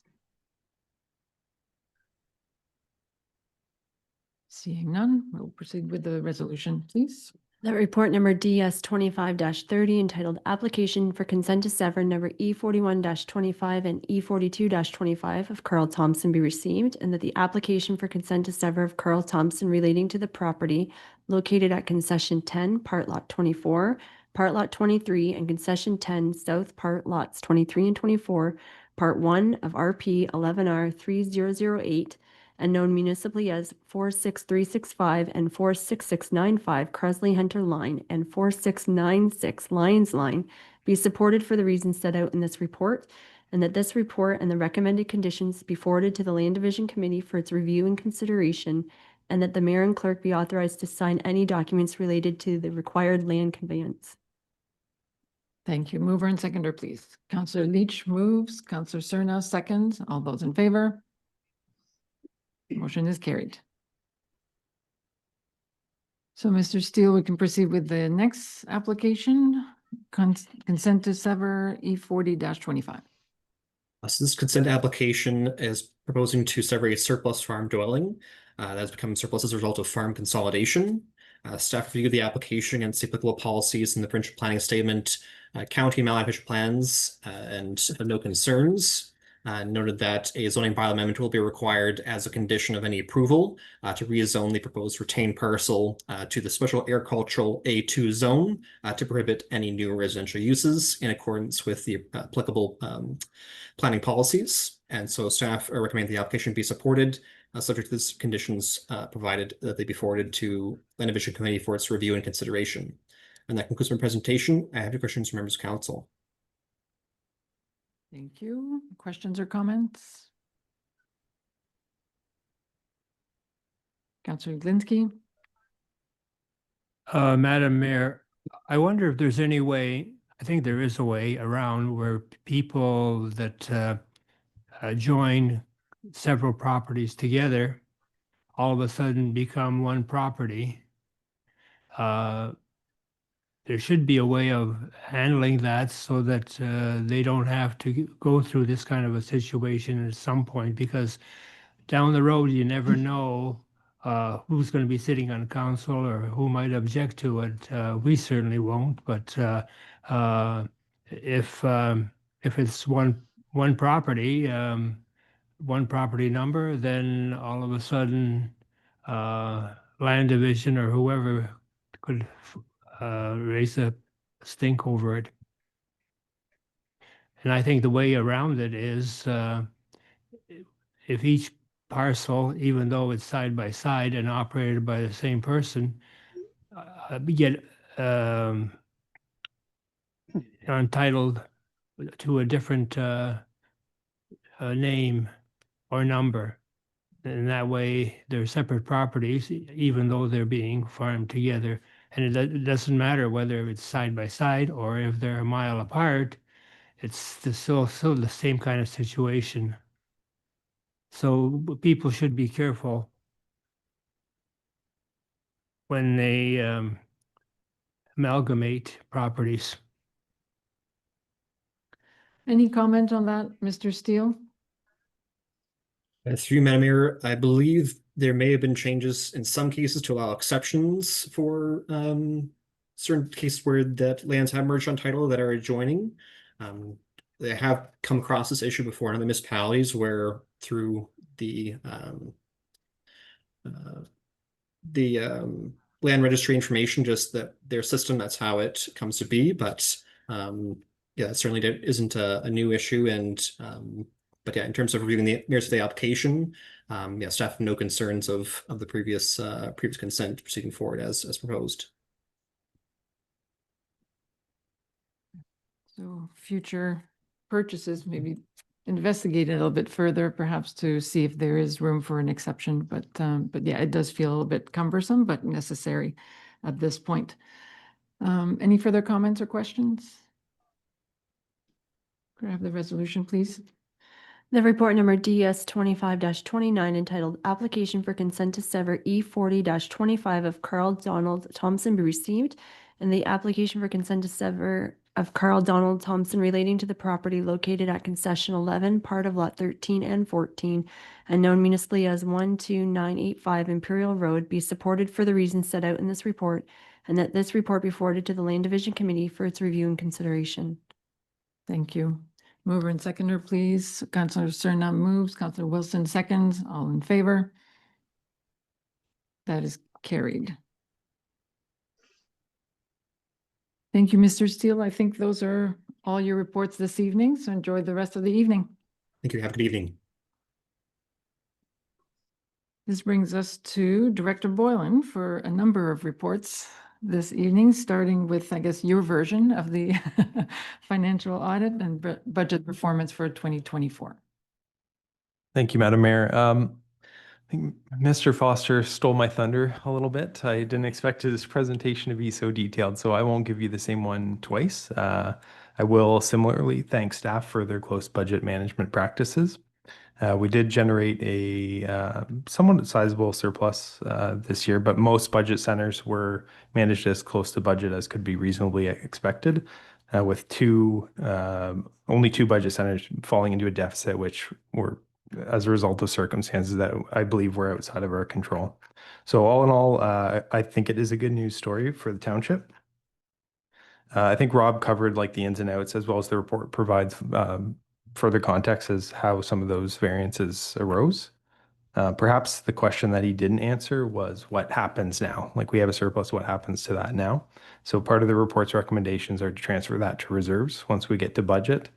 Seeing none, we'll proceed with the resolution, please. That report number DS 25-30 entitled Application for Consent to Sever number E41-25 and E42-25 of Carl Thompson be received, and that the application for consent to sever of Carl Thompson relating to the property located at Concession 10, Part Lot 24, Part Lot 23, and Concession 10, South Part Lots 23 and 24, Part 1 of RP 11R 3008, and known municipally as 46365 and 46695 Cresley Hunter Line and 4696 Lions Line be supported for the reasons set out in this report, and that this report and the recommended conditions be forwarded to the Land Division Committee for its review and consideration, and that the mayor and clerk be authorized to sign any documents related to the required land conveyance. Thank you. Mover and seconder, please. Counselor Leach moves, Counselor Cerna seconds. All those in favor? Motion is carried. So, Mr. Steele, we can proceed with the next application, consent to sever E40-25. So this consent application is proposing to sever a surplus farm dwelling that has become surplus as a result of farm consolidation. Staff reviewed the application against the applicable policies in the provincial planning statement, county Malahide official plans, and no concerns. Noted that a zoning bylaw amendment will be required as a condition of any approval to rezone the proposed retained parcel to the special agricultural A2 zone to prohibit any new residential uses in accordance with the applicable planning policies. And so staff recommend the application be supported, subject to these conditions provided that they be forwarded to the Land Division Committee for its review and consideration. And that concludes my presentation. I have any questions from members of council. Thank you. Questions or comments? Counselor Glinski. Madam Mayor, I wonder if there's any way, I think there is a way around where people that join several properties together all of a sudden become one property. There should be a way of handling that so that they don't have to go through this kind of a situation at some point, because down the road, you never know who's going to be sitting on council or who might object to it. We certainly won't, but if it's one property, one property number, then all of a sudden Land Division or whoever could raise a stink over it. And I think the way around it is if each parcel, even though it's side by side and operated by the same person, get entitled to a different name or number. And that way they're separate properties, even though they're being farmed together. And it doesn't matter whether it's side by side or if they're a mile apart, it's still the same kind of situation. So people should be careful when they amalgamate properties. Any comment on that, Mr. Steele? Through you, Madam Mayor, I believe there may have been changes in some cases to allow exceptions for certain cases where that lands have merged on title that are adjoining. They have come across this issue before in other municipalities where through the land registry information, just that their system, that's how it comes to be. But yeah, it certainly isn't a new issue. And but yeah, in terms of reviewing the merits of the application, yeah, staff have no concerns of the previous consent proceeding forward as proposed. So future purchases, maybe investigate it a little bit further, perhaps to see if there is room for an exception. But yeah, it does feel a little bit cumbersome, but necessary at this point. Any further comments or questions? Could I have the resolution, please? The report number DS 25-29 entitled Application for Consent to Sever E40-25 of Carl Donald Thompson be received, and the application for consent to sever of Carl Donald Thompson relating to the property located at concession 11, part of lot 13 and 14, and known municipally as 12985 Imperial Road, be supported for the reasons set out in this report, and that this report be forwarded to the Land Division Committee for its review and consideration. Thank you. Mover and seconder, please. Councillor Surinam moves, Councillor Wilson seconds. All in favor? That is carried. Thank you, Mr. Steele. I think those are all your reports this evening, so enjoy the rest of the evening. Thank you. Have a good evening. This brings us to Director Boylan for a number of reports this evening, starting with, I guess, your version of the financial audit and budget performance for 2024. Thank you, Madam Mayor. I think Mr. Foster stole my thunder a little bit. I didn't expect this presentation to be so detailed, so I won't give you the same one twice. I will similarly thank staff for their close budget management practices. We did generate a somewhat sizable surplus this year, but most budget centers were managed as close to budget as could be reasonably expected, with only two budget centers falling into a deficit, which were as a result of circumstances that I believe were outside of our control. So all in all, I think it is a good news story for the township. I think Rob covered like the ins and outs, as well as the report provides further context as how some of those variances arose. Perhaps the question that he didn't answer was what happens now? Like we have a surplus, what happens to that now? So part of the report's recommendations are to transfer that to reserves once we get to budget.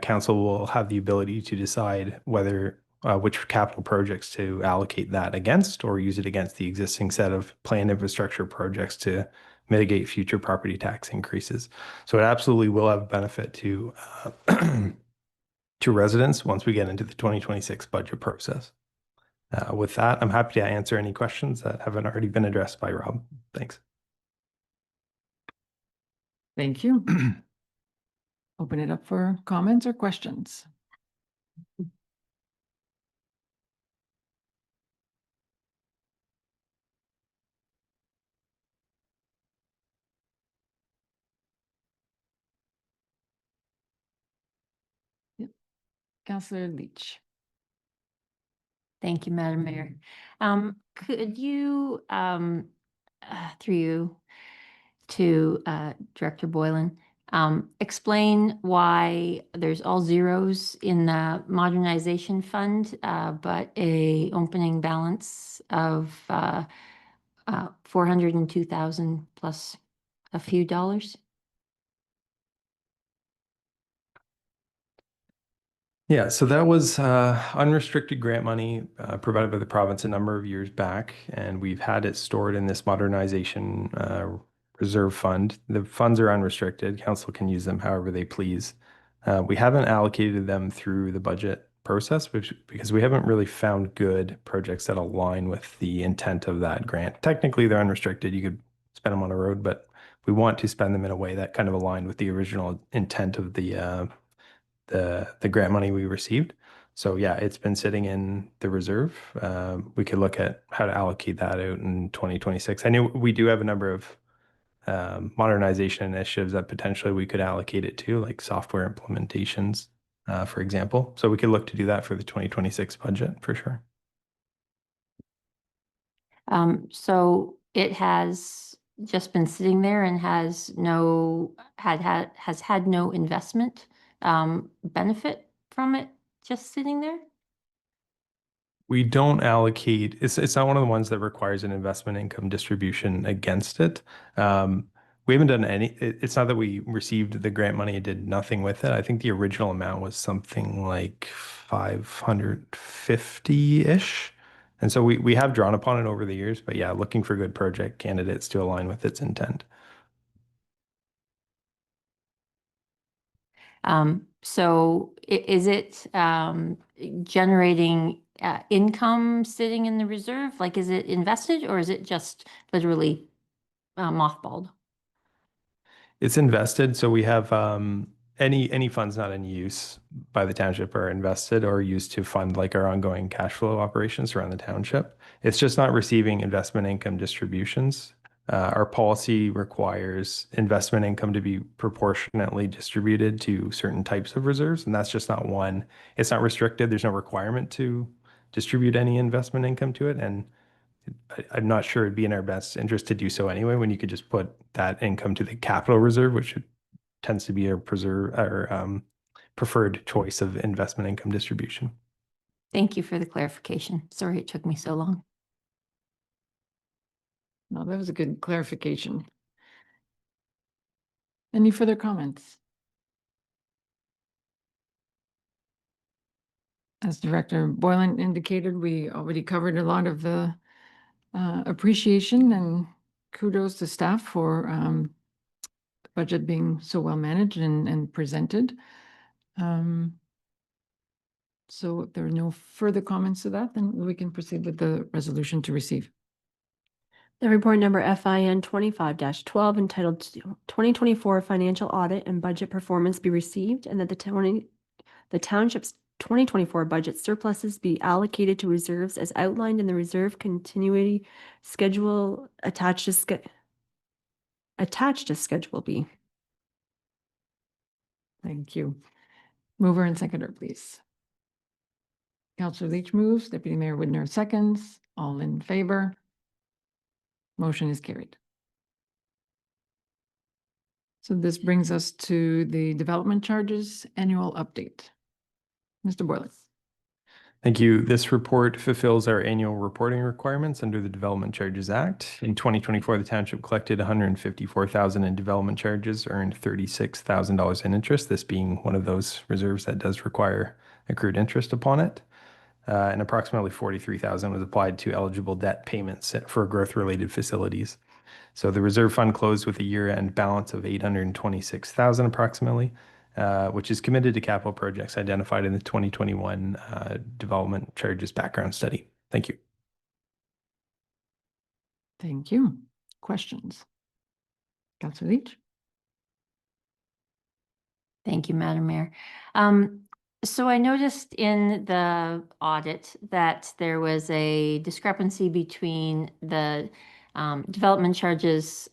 Council will have the ability to decide whether which capital projects to allocate that against or use it against the existing set of planned infrastructure projects to mitigate future property tax increases. So it absolutely will have benefit to to residents once we get into the 2026 budget process. With that, I'm happy to answer any questions that haven't already been addressed by Rob. Thanks. Thank you. Open it up for comments or questions. Yep. Councillor Leach. Thank you, Madam Mayor. Could you, through you to Director Boylan, explain why there's all zeros in the modernization fund, but a opening balance of 402,000 plus a few dollars? Yeah, so that was unrestricted grant money provided by the province a number of years back, and we've had it stored in this modernization reserve fund. The funds are unrestricted. Council can use them however they please. We haven't allocated them through the budget process, because we haven't really found good projects that align with the intent of that grant. Technically, they're unrestricted. You could spend them on a road, but we want to spend them in a way that kind of aligned with the original intent of the grant money we received. So yeah, it's been sitting in the reserve. We could look at how to allocate that out in 2026. I know we do have a number of modernization initiatives that potentially we could allocate it to, like software implementations, for example. So we could look to do that for the 2026 budget for sure. So it has just been sitting there and has had no investment benefit from it just sitting there? We don't allocate, it's not one of the ones that requires an investment income distribution against it. We haven't done it's not that we received the grant money and did nothing with it. I think the original amount was something like 550-ish. And so we have drawn upon it over the years, but yeah, looking for good project candidates to align with its intent. So is it generating income sitting in the reserve? Like, is it invested or is it just literally mothballed? It's invested, so we have any funds not in use by the township are invested or used to fund like our ongoing cash flow operations around the township. It's just not receiving investment income distributions. Our policy requires investment income to be proportionately distributed to certain types of reserves, and that's just not one. It's not restricted. There's no requirement to distribute any investment income to it, and I'm not sure it'd be in our best interest to do so anyway, when you could just put that income to the capital reserve, which tends to be a preferred choice of investment income distribution. Thank you for the clarification. Sorry it took me so long. No, that was a good clarification. Any further comments? As Director Boylan indicated, we already covered a lot of the appreciation and kudos to staff for the budget being so well managed and presented. So if there are no further comments to that, then we can proceed with the resolution to receive. The report number FIN 25-12 entitled 2024 Financial Audit and Budget Performance be received, and that the township's 2024 budget surpluses be allocated to reserves as outlined in the reserve continuity schedule attached to Schedule B. Thank you. Mover and seconder, please. Councillor Leach moves, Deputy Mayor Widner seconds. All in favor? Motion is carried. So this brings us to the development charges annual update. Mr. Boylan. Thank you. This report fulfills our annual reporting requirements under the Development Charges Act. In 2024, the township collected $154,000 in development charges, earned $36,000 in interest, this being one of those reserves that does require accrued interest upon it. And approximately $43,000 was applied to eligible debt payments for growth-related facilities. So the reserve fund closed with a year-end balance of $826,000 approximately, which is committed to capital projects identified in the 2021 development charges background study. Thank you. Thank you. Questions? Councillor Leach? Thank you, Madam Mayor. So I noticed in the audit that there was a discrepancy between the development charges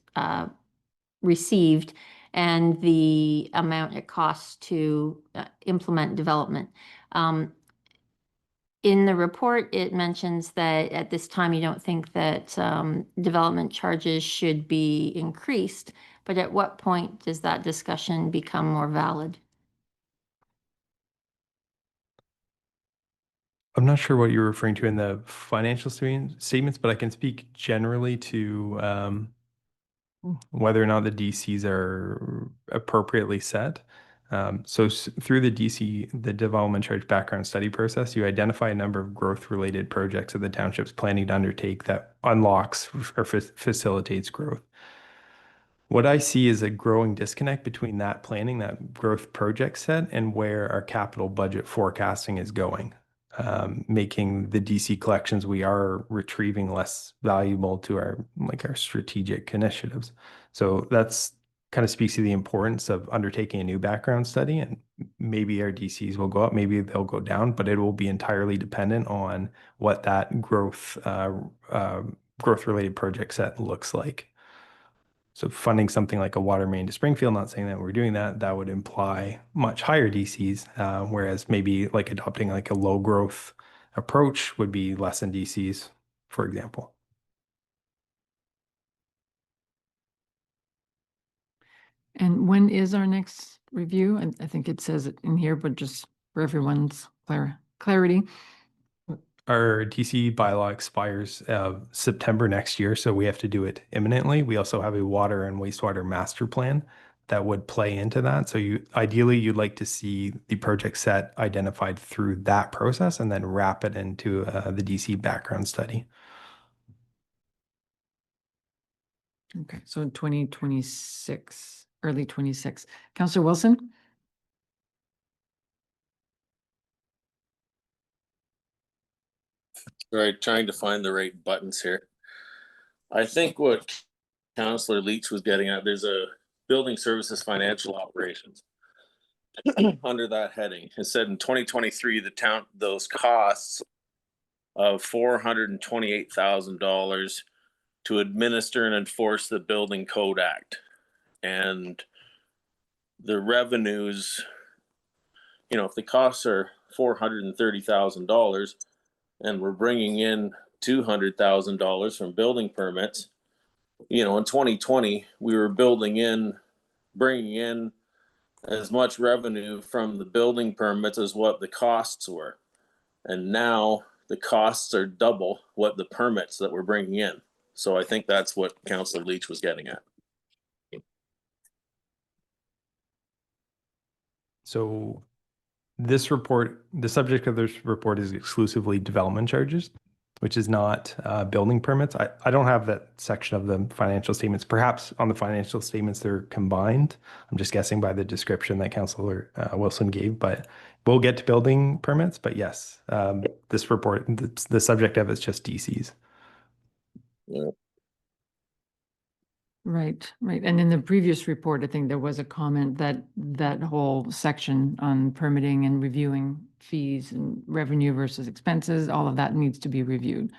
received and the amount it costs to implement development. In the report, it mentions that at this time you don't think that development charges should be increased, but at what point does that discussion become more valid? I'm not sure what you're referring to in the financial statements, but I can speak generally to whether or not the DCs are appropriately set. Through the the development charge background study process, you identify a number of growth-related projects that the township's planning to undertake that unlocks or facilitates growth. What I see is a growing disconnect between that planning, that growth project set, and where our capital budget forecasting is going, making the DC collections we are retrieving less valuable to our strategic initiatives. So that's kind of speaks to the importance of undertaking a new background study, and maybe our DCs will go up, maybe they'll go down, but it will be entirely dependent on what that growth related project set looks like. So funding something like a water main to Springfield, not saying that we're doing that, that would imply much higher DCs, whereas maybe like adopting like a low growth approach would be less than DCs, for example. And when is our next review? I think it says it in here, but just for everyone's clarity. Our DC bylaw expires September next year, so we have to do it imminently. We also have a water and wastewater master plan that would play into that. So ideally you'd like to see the project set identified through that process and then wrap it into the DC background study. Okay, so in 2026, early 26. Councillor Wilson? Right, trying to find the right buttons here. I think what Councillor Leach was getting at, there's a building services financial operations under that heading. It said in 2023, those costs of $428,000 to administer and enforce the Building Code Act, and the revenues, if the costs are $430,000 and we're bringing in $200,000 from building permits, in 2020 we were bringing in as much revenue from the building permits as what the costs were, and now the costs are double what the permits that we're bringing in. So I think that's what Councillor Leach was getting at. So this report, the subject of this report is exclusively development charges, which is not building permits. I don't have that section of the financial statements. Perhaps on the financial statements they're combined. I'm just guessing by the description that Councillor Wilson gave, but we'll get to building permits. But yes, this report, the subject of it's just DCs. Yeah. Right. And in the previous report, I think there was a comment that that whole section on permitting and reviewing fees and revenue versus expenses, all of that needs to be reviewed.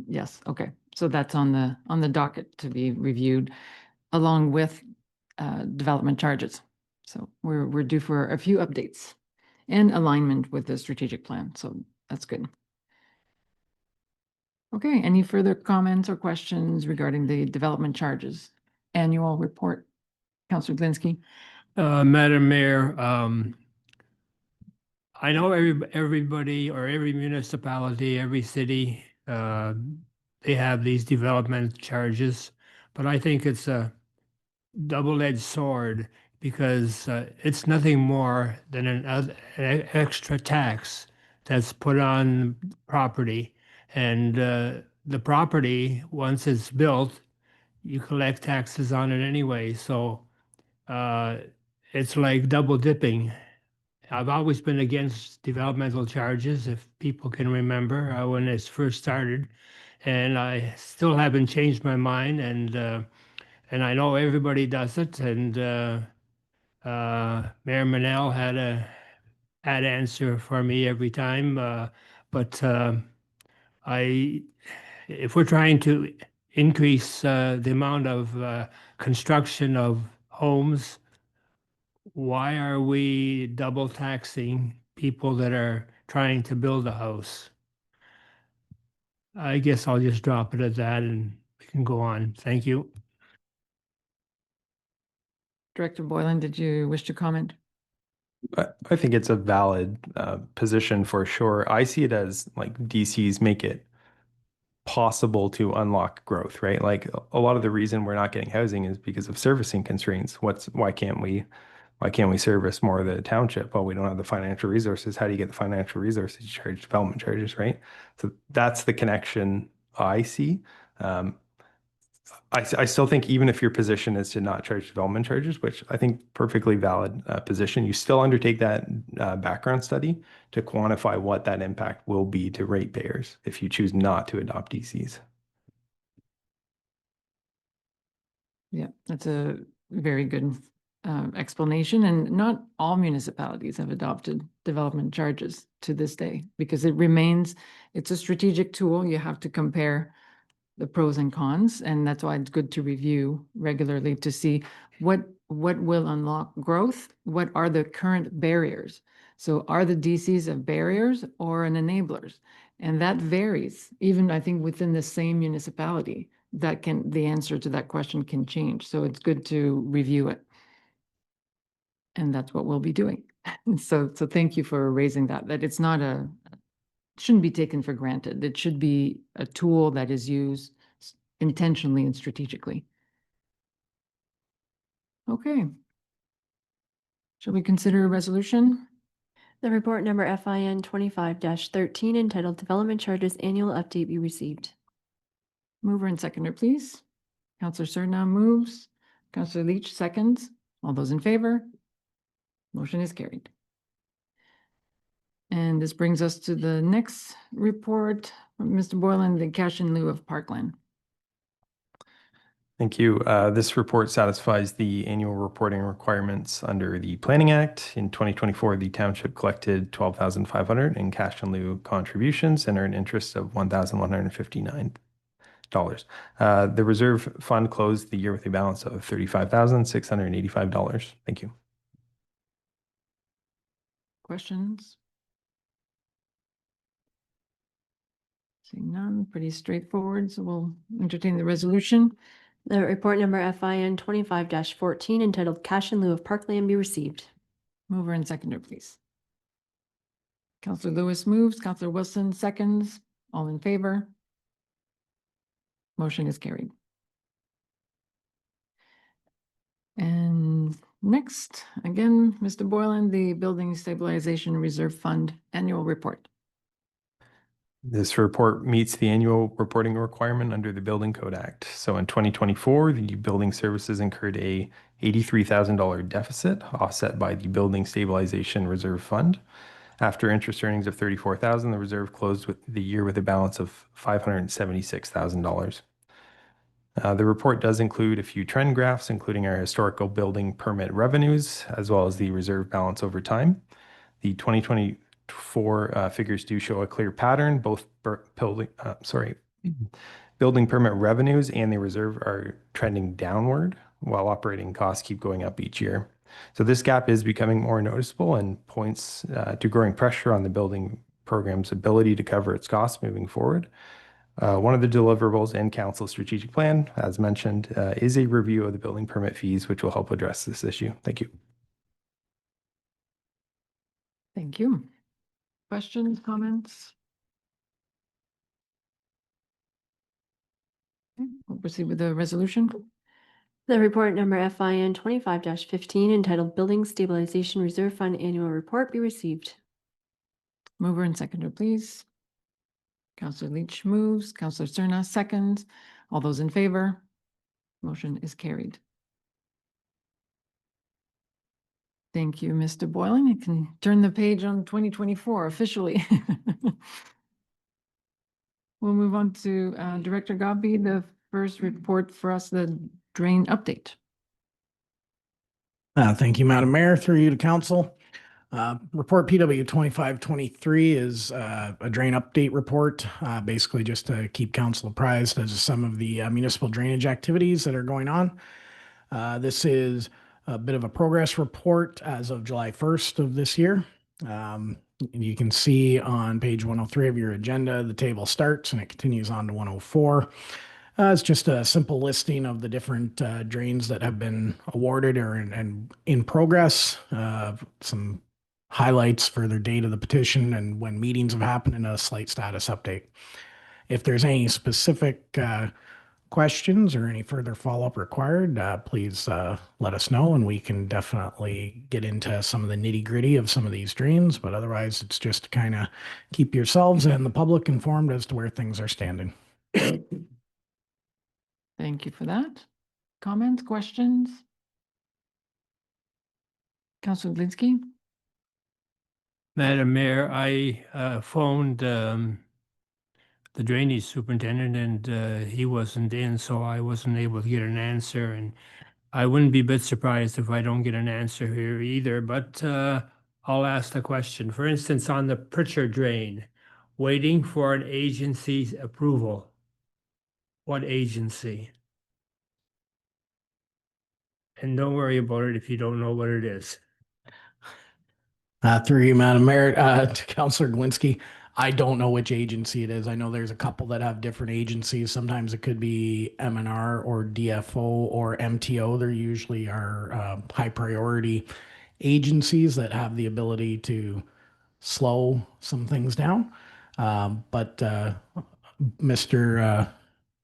Yes, okay. So that's on the docket to be reviewed along with development charges. So we're due for a few updates and alignment with the strategic plan. So that's good. Okay, any further comments or questions regarding the development charges annual report? Councillor Glinski. Madam Mayor, I know everybody or every municipality, every city, they have these development charges, but I think it's a double-edged sword because it's nothing more than an extra tax that's put on property. And the property, once it's built, you collect taxes on it anyway. So it's like double dipping. I've always been against developmental charges, if people can remember, when it first started. And I still haven't changed my mind. And I know everybody does it. And Mayor Manel had an answer for me every time. But if we're trying to increase the amount of construction of homes, why are we double taxing people that are trying to build a house? I guess I'll just drop it at that and we can go on. Thank you. Director Boylan, did you wish to comment? I think it's a valid position for sure. I see it as like DCs make it possible to unlock growth, right? Like a lot of the reason we're not getting housing is because of servicing constraints. Why can't we Why can't we service more of the township? Well, we don't have the financial resources. How do you get the financial resources? You charge development charges, right? So that's the connection I see. I still think even if your position is to not charge development charges, which I think perfectly valid position, you still undertake that background study to quantify what that impact will be to ratepayers if you choose not to adopt DCs. Yeah, that's a very good explanation. And not all municipalities have adopted development charges to this day because it remains, it's a strategic tool. You have to compare the pros and cons, and that's why it's good to review regularly to see what will unlock growth, what are the current barriers. So are the DCs of barriers or an enablers? And that varies, even I think within the same municipality, that can, the answer to that question can change. So it's good to review it. And that's what we'll be doing. So thank you for raising that it's not shouldn't be taken for granted. It should be a tool that is used intentionally and strategically. Okay. Shall we consider a resolution? The report number FIN 25-13 entitled Development Charges Annual Update be received. Mover and seconder, please. Counselor Surna moves. Counselor Leach seconds. All those in favor? Motion is carried. And this brings us to the next report from Mr. Boylan, the cash in lieu of parkland. Thank you. This report satisfies the annual reporting requirements under the Planning Act. In 2024, the township collected $12,500 in cash in lieu contributions and earned interest of $1,159. The reserve fund closed the year with a balance of $35,685. Thank you. Questions? Seeing none, pretty straightforward. So we'll entertain the resolution. The report number FIN 25-14 entitled Cash in lieu of Parkland be received. Mover and seconder, please. Counselor Lewis moves. Counselor Wilson seconds. All in favor? Motion is carried. And next, again, Mr. Boylan, the Building Stabilization Reserve Fund Annual Report. This report meets the annual reporting requirement under the Building Code Act. So in 2024, the building services incurred a $83,000 deficit offset by the Building Stabilization Reserve Fund. After interest earnings of $34,000, the reserve closed with the year with a balance of $576,000. The report does include a few trend graphs, including our historical building permit revenues, as well as the reserve balance over time. The 2024 figures do show a clear pattern. Both building permit revenues and the reserve are trending downward, while operating costs keep going up each year. So this gap is becoming more noticeable and points to growing pressure on the building program's ability to cover its costs moving forward. One of the deliverables in Council's strategic plan, as mentioned, is a review of the building permit fees, which will help address this issue. Thank you. Thank you. Questions, comments? Okay, we'll proceed with the resolution. The report number FIN 25-15 entitled Building Stabilization Reserve Fund Annual Report be received. Mover and seconder, please. Counselor Leach moves. Counselor Surna seconds. All those in favor? Motion is carried. Thank you, Mr. Boylan. You can turn the page on 2024 officially. We'll move on to Director Godby, the first report for us, the drain update. Thank you, Madam Mayor. Through you to council. Report PW 2523 is a drain update report, basically just to keep council apprised as to some of the municipal drainage activities that are going on. This is a bit of a progress report as of July 1st of this year. You can see on page 103 of your agenda, the table starts and it continues on to 104. It's just a simple listing of the different drains that have been awarded or in progress. Some highlights for the date of the petition and when meetings have happened, and a slight status update. If there's any specific questions or any further follow-up required, please let us know and we can definitely get into some of the nitty-gritty of some of these drains. But otherwise, it's just to kind of keep yourselves and the public informed as to where things are standing. Thank you for that. Comments, questions? Councilor Glinski? Madam Mayor, I phoned the drainage superintendent and he wasn't in, so I wasn't able to get an answer. And I wouldn't be a bit surprised if I don't get an answer here either, but I'll ask the question. For instance, on the Pritchard drain, waiting for an agency's approval. What agency? And don't worry about it if you don't know what it is. Through you, Madam Mayor, to Councilor Glinski, I don't know which agency it is. I know there's a couple that have different agencies. Sometimes it could be MNR or DFO or MTO. They're usually our high priority agencies that have the ability to slow some things down. But Mr.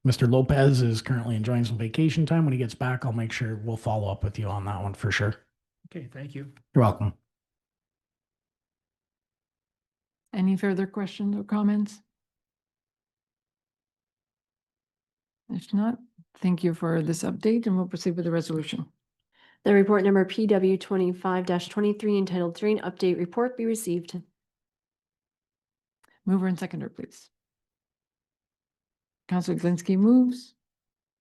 Lopez is currently enjoying some vacation time. When he gets back, I'll make sure we'll follow up with you on that one for sure. Okay, thank you. You're welcome. Any further questions or comments? If not, thank you for this update and we'll proceed with the resolution. The report number PW 25-23 entitled Drain Update Report be received. Mover and seconder, please. Councilor Glinski moves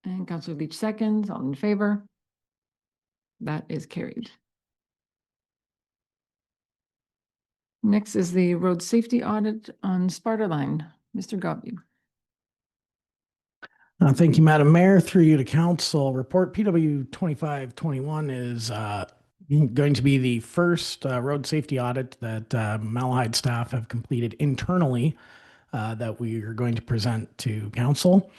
and Councilor Leach seconds. All in favor? That is carried. Next is the road safety audit on Sparta Line. Mr. Gobby. Thank you, Madam Mayor. Through you to council. Report PW 2521 is going to be the first road safety audit that Malahide staff have completed internally that we are going to present to council.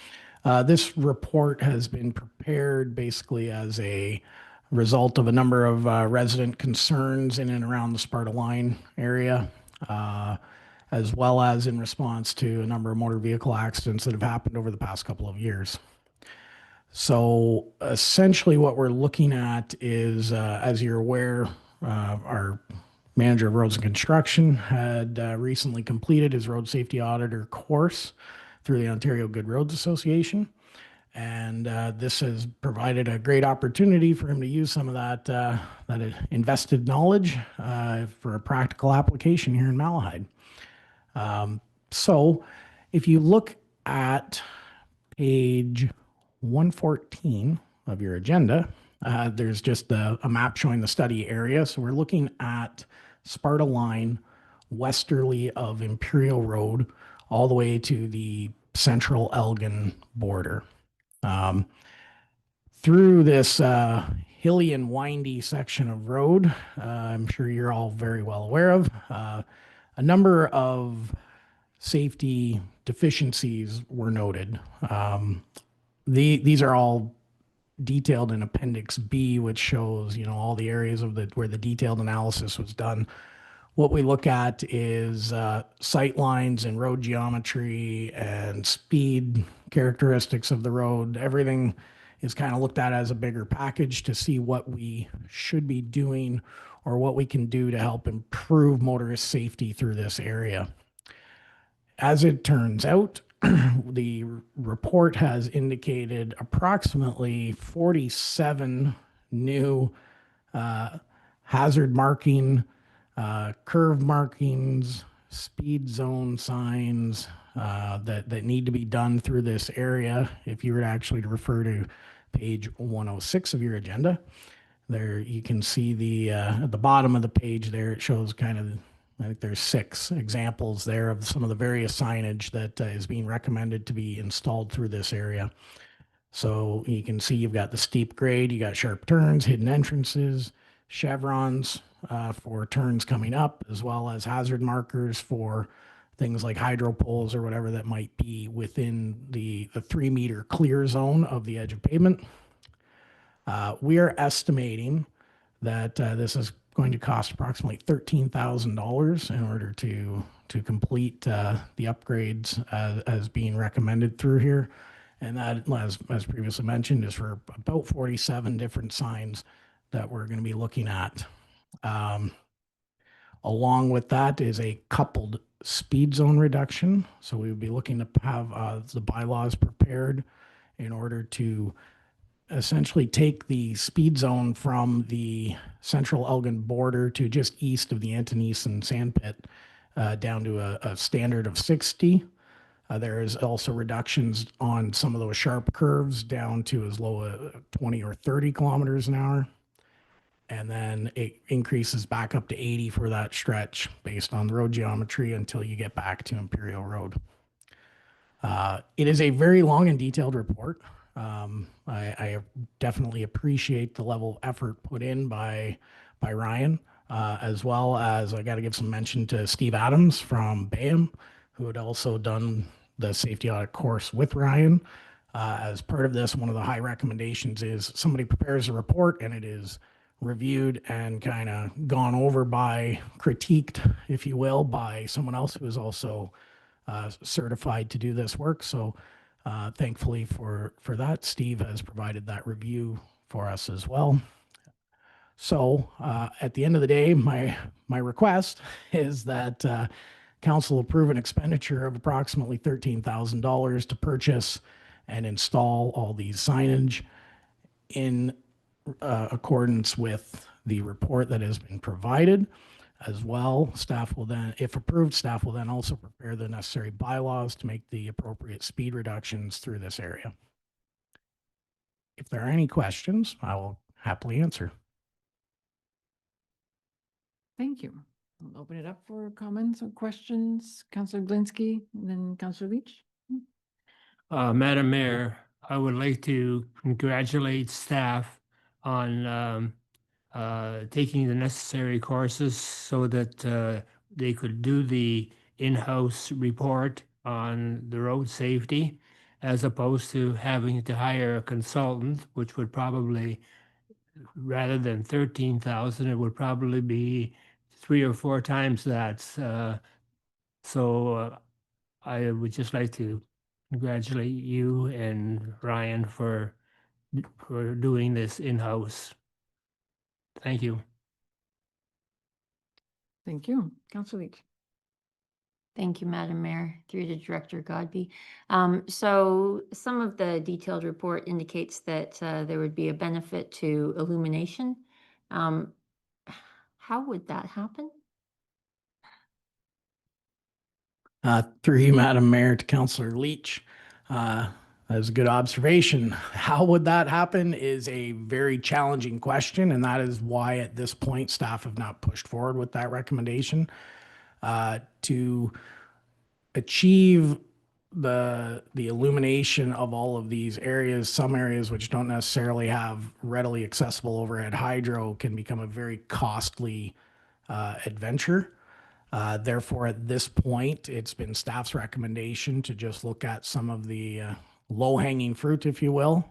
This report has been prepared basically as a result of a number of resident concerns in and around the Sparta Line area, as well as in response to a number of motor vehicle accidents that have happened over the past couple of years. So essentially what we're looking at is, as you're aware, our manager of roads and construction had recently completed his road safety auditor course through the Ontario Good Roads Association. And this has provided a great opportunity for him to use some of that invested knowledge for a practical application here in Malahide. So if you look at page 114 of your agenda, there's just a map showing the study area. So we're looking at Sparta Line westerly of Imperial Road all the way to the central Elgin border. Through this hilly and windy section of road, I'm sure you're all very well aware of, a number of safety deficiencies were noted. These are all detailed in Appendix B, which shows, all the areas of where the detailed analysis was done. What we look at is sight lines and road geometry and speed characteristics of the road. Everything is kind of looked at as a bigger package to see what we should be doing or what we can do to help improve motorist safety through this area. As it turns out, the report has indicated approximately 47 new hazard marking, curve markings, speed zone signs that need to be done through this area. If you were actually to refer to page 106 of your agenda, there you can see at the bottom of the page there, it shows kind of, I think there's 6 examples there of some of the various signage that is being recommended to be installed through this area. So you can see you've got the steep grade, you got sharp turns, hidden entrances, chevrons for turns coming up, as well as hazard markers for things like hydro poles or whatever that might be within the 3-meter clear zone of the edge of pavement. We are estimating that this is going to cost approximately $13,000 in order to complete the upgrades as being recommended through here. And that, as previously mentioned, is for about 47 different signs that we're going to be looking at. Along with that is a coupled speed zone reduction. So we would be looking to have the bylaws prepared in order to essentially take the speed zone from the central Elgin border to just east of the Antoneson Sandpit down to a standard of 60. There is also reductions on some of those sharp curves down to as low as 20 or 30 kilometers an hour. And then it increases back up to 80 for that stretch based on the road geometry until you get back to Imperial Road. It is a very long and detailed report. I definitely appreciate the level of effort put in by Ryan, as well as I got to give some mention to Steve Adams from BAM, who had also done the safety audit course with Ryan. As part of this, one of the high recommendations is somebody prepares a report and it is reviewed and kind of gone over by, critiqued, if you will, by someone else who is also certified to do this work. So thankfully for that, Steve has provided that review for us as well. So at the end of the day, my request is that council approve an expenditure of approximately $13,000 to purchase and install all these signage in accordance with the report that has been provided. As well, staff will then, if approved, staff will then also prepare the necessary bylaws to make the appropriate speed reductions through this area. If there are any questions, I will happily answer. Thank you. I'll open it up for comments or questions. Councillor Glinski, and then Councillor Leach. Madam Mayor, I would like to congratulate staff on taking the necessary courses so that they could do the in-house report on the road safety, as opposed to having to hire a consultant, which would probably, rather than 13,000, it would probably be 3 or 4 times that. So I would just like to congratulate you and Ryan for doing this in-house. Thank you. Thank you. Councillor Leach. Thank you, Madam Mayor, through to Director Godby. So some of the detailed report indicates that there would be a benefit to illumination. How would that happen? Through you, Madam Mayor, to Councillor Leach. That was a good observation. How would that happen is a very challenging question, and that is why at this point staff have not pushed forward with that recommendation. To achieve the illumination of all of these areas, some areas which don't necessarily have readily accessible overhead hydro can become a very costly adventure. Therefore, at this point, it's been staff's recommendation to just look at some of the low-hanging fruit, if you will.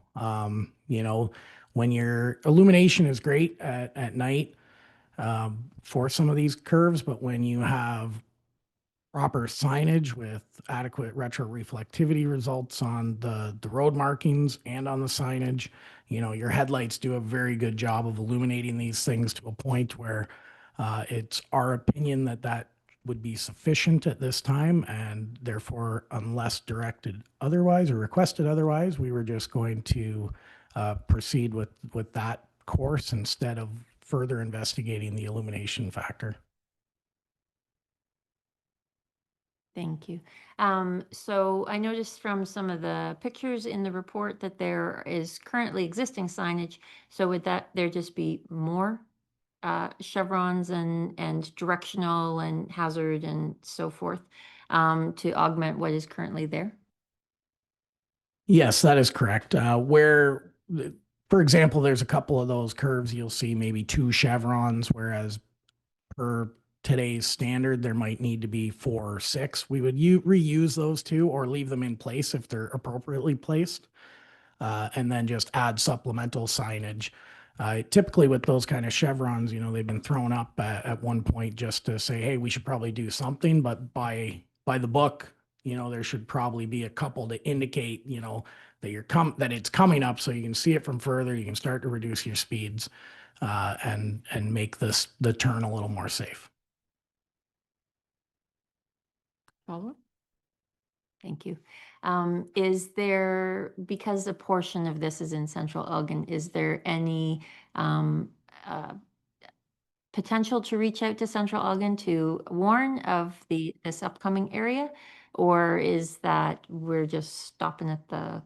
You know, when your illumination is great at night for some of these curves, but when you have proper signage with adequate retroreflectivity results on the road markings and on the signage, you know, your headlights do a very good job of illuminating these things to a point where it's our opinion that that would be sufficient at this time, and therefore, unless directed otherwise or requested otherwise, we were just going to proceed with that course instead of further investigating the illumination factor. Thank you. So I noticed from some of the pictures in the report that there is currently existing signage. So would there just be more chevrons and directional and hazard and so forth to augment what is currently there? Yes, that is correct. Where, for example, there's a couple of those curves, you'll see maybe 2 chevrons, whereas per today's standard, there might need to be 4 or 6. We would reuse those 2 or leave them in place if they're appropriately placed, and then just add supplemental signage. Typically with those kind of chevrons, you know, they've been thrown up at one point just to say, hey, we should probably do something, but by the book, there should probably be a couple to indicate, that that it's coming up so you can see it from further, you can start to reduce your speeds, and make the turn a little more safe. Follow-up? Thank you. Is there, because a portion of this is in Central Elgin, is there any potential to reach out to Central Elgin to warn of this upcoming area? Or is that we're just stopping at the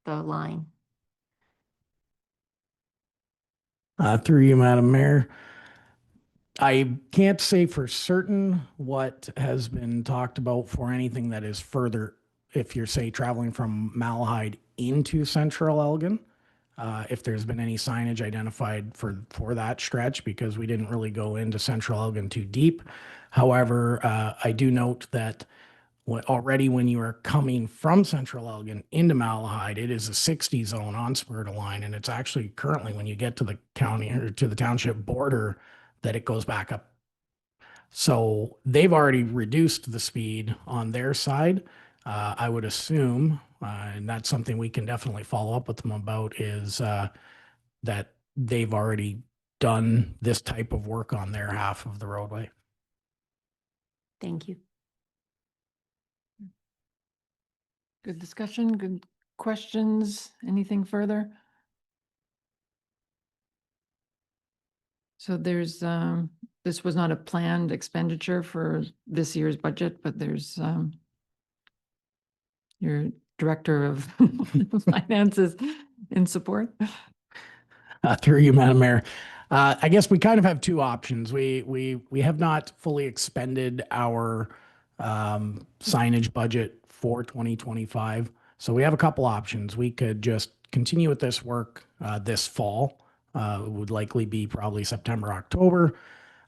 line? Through you, Madam Mayor. I can't say for certain what has been talked about for anything that is further, if you're, say, traveling from Malahide into Central Elgin, if there's been any signage identified for that stretch, because we didn't really go into Central Elgin too deep. However, I do note that already when you are coming from Central Elgin into Malahide, it is a 60 zone on Spur to line, and it's actually currently when you get to the county or to the township border that it goes back up. So they've already reduced the speed on their side. I would assume, and that's something we can definitely follow up with them about, is that they've already done this type of work on their half of the roadway. Thank you. Good discussion, good questions. Anything further? So there's, this was not a planned expenditure for this year's budget, but there's, your director of finances in support. Through you, Madam Mayor. I guess we kind of have two options. We have not fully expended our signage budget for 2025. So we have a couple options. We could just continue with this work this fall. It would likely be probably September, October,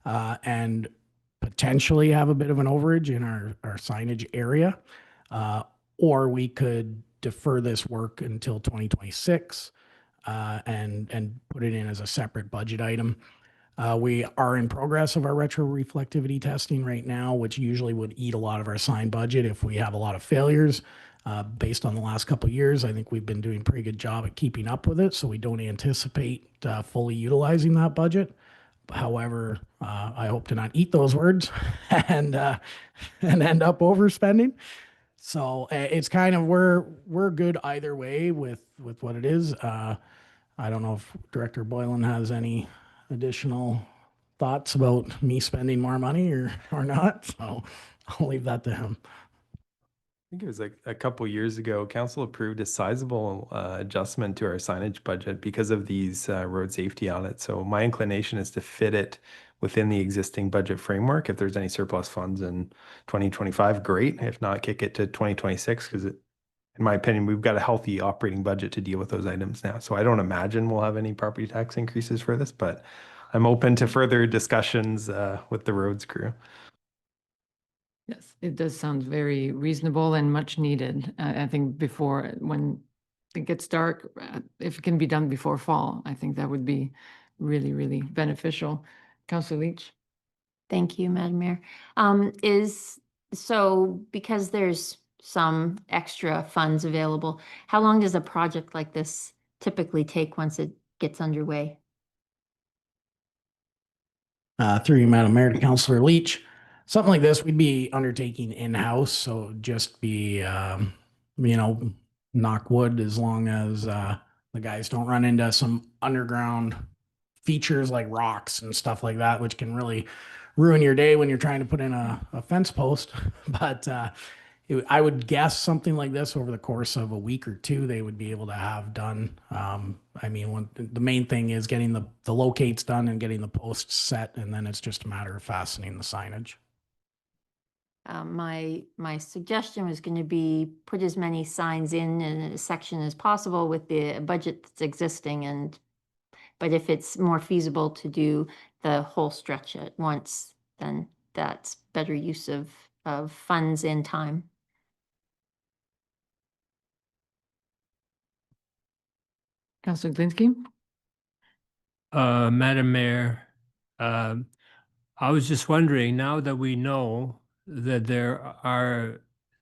and potentially have a bit of an overage in our signage area. Or we could defer this work until 2026 and put it in as a separate budget item. We are in progress of our retroreflectivity testing right now, which usually would eat a lot of our sign budget if we have a lot of failures. Based on the last couple of years, I think we've been doing a pretty good job at keeping up with it, so we don't anticipate fully utilizing that budget. However, I hope to not eat those words and end up overspending. So it's kind of, we're good either way with what it is. I don't know if Director Boylan has any additional thoughts about me spending more money or not. So I'll leave that to him. I think it was like a couple years ago, council approved a sizable adjustment to our signage budget because of these road safety audits. So my inclination is to fit it within the existing budget framework. If there's any surplus funds in 2025, great. If not, kick it to 2026 because in my opinion, we've got a healthy operating budget to deal with those items now. So I don't imagine we'll have any property tax increases for this, but I'm open to further discussions with the roads crew. Yes, it does sound very reasonable and much needed. I think before, when it gets dark, if it can be done before fall, I think that would be really, really beneficial. Councillor Leach? Thank you, Madam Mayor. Because there's some extra funds available, how long does a project like this typically take once it gets underway? Through you, Madam Mayor, to Councillor Leach. Something like this, we'd be undertaking in-house, so just be, knock wood as long as the guys don't run into some underground features like rocks and stuff like that, which can really ruin your day when you're trying to put in a fence post. But I would guess something like this over the course of a week or two, they would be able to have done. The main thing is getting the locates done and getting the posts set, and then it's just a matter of fastening the signage. My suggestion was going to be put as many signs in a section as possible with the budget that's existing, but if it's more feasible to do the whole stretch at once, then that's better use of funds and time. Councillor Glinski? Madam Mayor, I was just wondering, now that we know that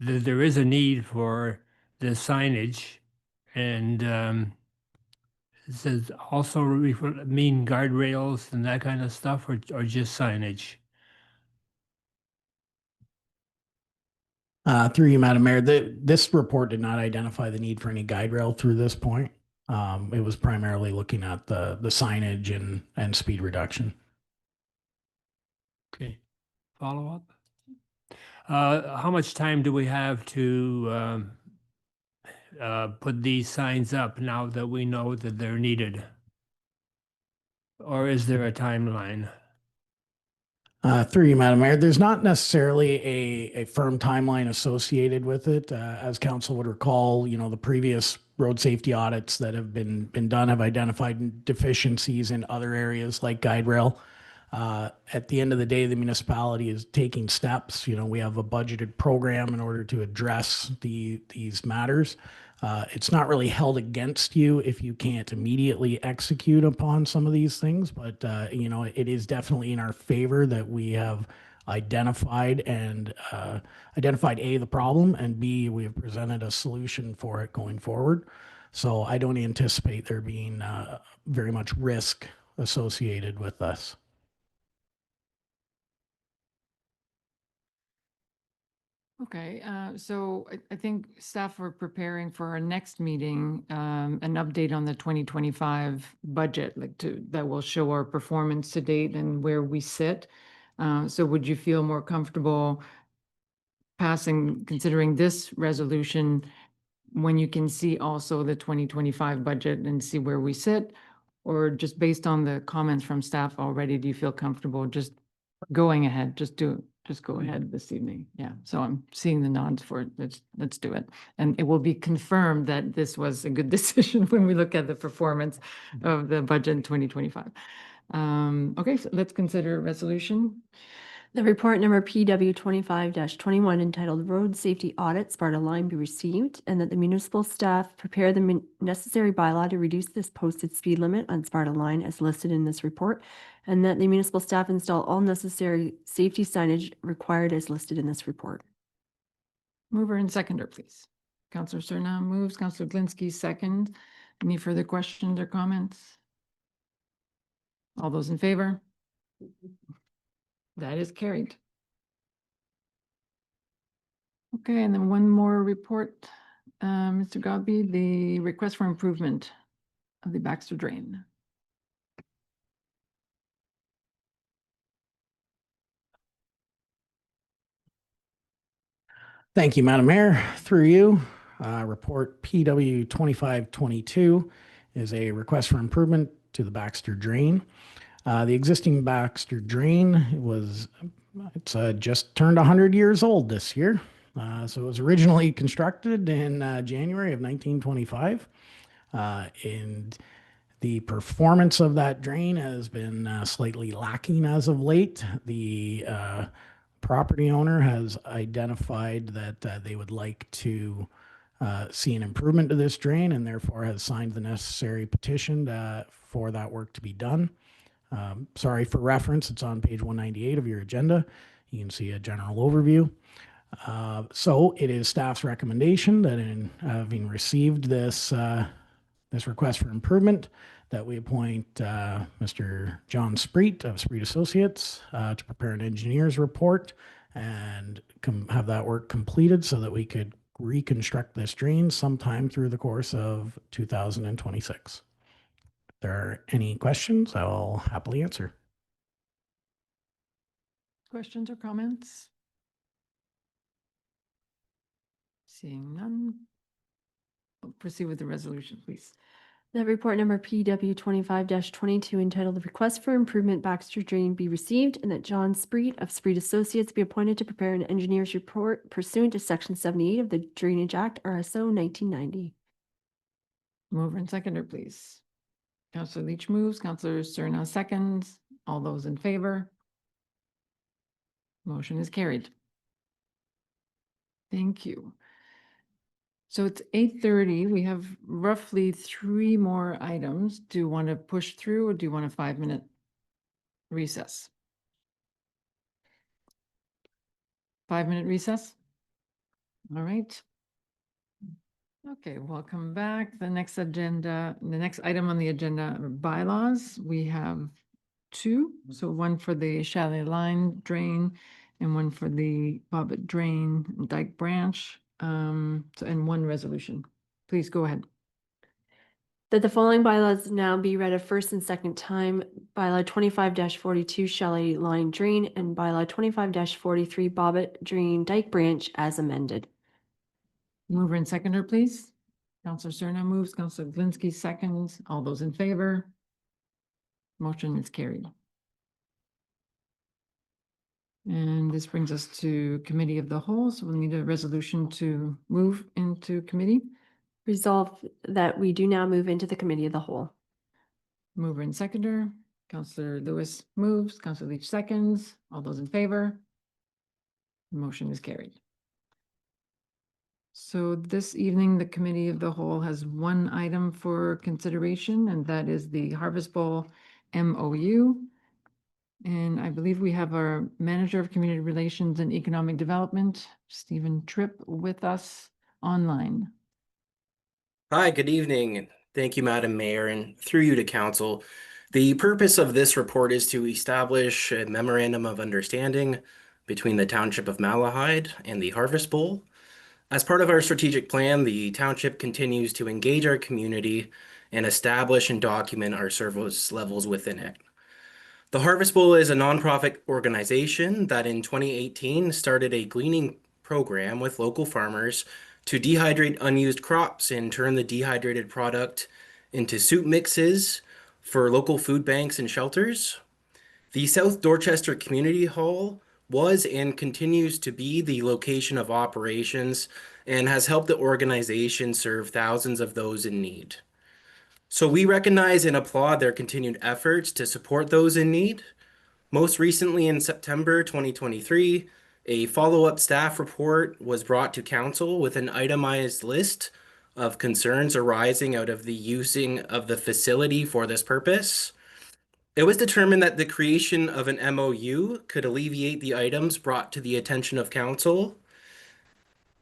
there is a need for the signage, and it says also mean guardrails and that kind of stuff, or just signage? Through you, Madam Mayor, this report did not identify the need for any guide rail through this point. It was primarily looking at the signage and speed reduction. Okay, follow up? How much time do we have to put these signs up now that we know that they're needed? Or is there a timeline? Through you, Madam Mayor, there's not necessarily a firm timeline associated with it. As council would recall, you know, the previous road safety audits that have been done have identified deficiencies in other areas like guide rail. At the end of the day, the municipality is taking steps. You know, we have a budgeted program in order to address these matters. It's not really held against you if you can't immediately execute upon some of these things, but you know, it is definitely in our favor that we have identified the problem, and B, we have presented a solution for it going forward. So I don't anticipate there being very much risk associated with this. Okay, so I think staff are preparing for our next meeting, an update on the 2025 budget, that will show our performance to date and where we sit. So would you feel more comfortable considering this resolution when you can see also the 2025 budget and see where we sit? Or just based on the comments from staff already, do you feel comfortable just going ahead? Just go ahead this evening. Yeah, so I'm seeing the nods for it. Let's do it. And it will be confirmed that this was a good decision when we look at the performance of the budget in 2025. Okay, so let's consider resolution. The report number PW 25-21 entitled Road Safety Audit Sparta Line be received, and that the municipal staff prepare the necessary bylaw to reduce this posted speed limit on Sparta Line as listed in this report, and that the municipal staff install all necessary safety signage required as listed in this report. Mover and seconder, please. Councillor Surna moves, Councillor Glinski second. Any further questions or comments? All those in favor? That is carried. Okay, and then one more report, Mr. Godby, the request for improvement of the Baxter Drain. Thank you, Madam Mayor. Through you, report PW 2522 is a request for improvement to the Baxter Drain. The existing Baxter Drain it's just turned 100 years old this year. So it was originally constructed in January of 1925. And the performance of that drain has been slightly lacking as of late. The property owner has identified that they would like to see an improvement to this drain, and therefore has signed the necessary petition for that work to be done. Sorry, for reference, it's on page 198 of your agenda. You can see a general overview. So it is staff's recommendation that in having received this request for improvement, that we appoint Mr. John Spreet of Spreet Associates to prepare an engineer's report and have that work completed so that we could reconstruct this drain sometime through the course of 2026. If there are any questions, I will happily answer. Questions or comments? Seeing none. Proceed with the resolution, please. That report number PW 25-22 entitled Request for Improvement Baxter Drain be received, and that John Spreet of Spreet Associates be appointed to prepare an engineer's report pursuant to Section 78 of the Drainage Act, RSO 1990. Mover and seconder, please. Councillor Leach moves, Councillor Surna seconds. All those in favor? Motion is carried. Thank you. So it's 8:30. We have roughly 3 more items. Do you want to push through, or do you want a 5-minute recess? 5-minute recess? All right. Okay, welcome back. The next item on the agenda are bylaws. We have two. So one for the Chalet Line Drain and one for the Bobbitt Drain Dyke Branch. And one resolution. Please go ahead. That the following bylaws now be read a first and second time. Bylaw 25-42 Chalet Line Drain and Bylaw 25-43 Bobbitt Drain Dyke Branch as amended. Mover and seconder, please. Counselor Cerna moves, Counselor Glinski seconds. All those in favor? Motion is carried. And this brings us to Committee of the Whole, so we'll need a resolution to move into committee. Resolved that we do now move into the Committee of the Whole. Mover and seconder. Counselor Lewis moves, Counselor Leach seconds. All those in favor? Motion is carried. So this evening, the Committee of the Whole has one item for consideration, and that is the Harvest Bowl MOU. And I believe we have our Manager of Community Relations and Economic Development, Stephen Tripp, with us online. Hi, good evening. And thank you, Madam Mayor, and through you to Council. The purpose of this report is to establish a memorandum of understanding between the Township of Malahide and the Harvest Bowl. As part of our strategic plan, the Township continues to engage our community and establish and document our service levels within it. The Harvest Bowl is a nonprofit organization that in 2018 started a gleaning program with local farmers to dehydrate unused crops and turn the dehydrated product into soup mixes for local food banks and shelters. The South Dorchester Community Hall was and continues to be the location of operations and has helped the organization serve thousands of those in need. So we recognize and applaud their continued efforts to support those in need. Most recently in September 2023, a follow-up staff report was brought to Council with an itemized list of concerns arising out of the using of the facility for this purpose. It was determined that the creation of an MOU could alleviate the items brought to the attention of Council.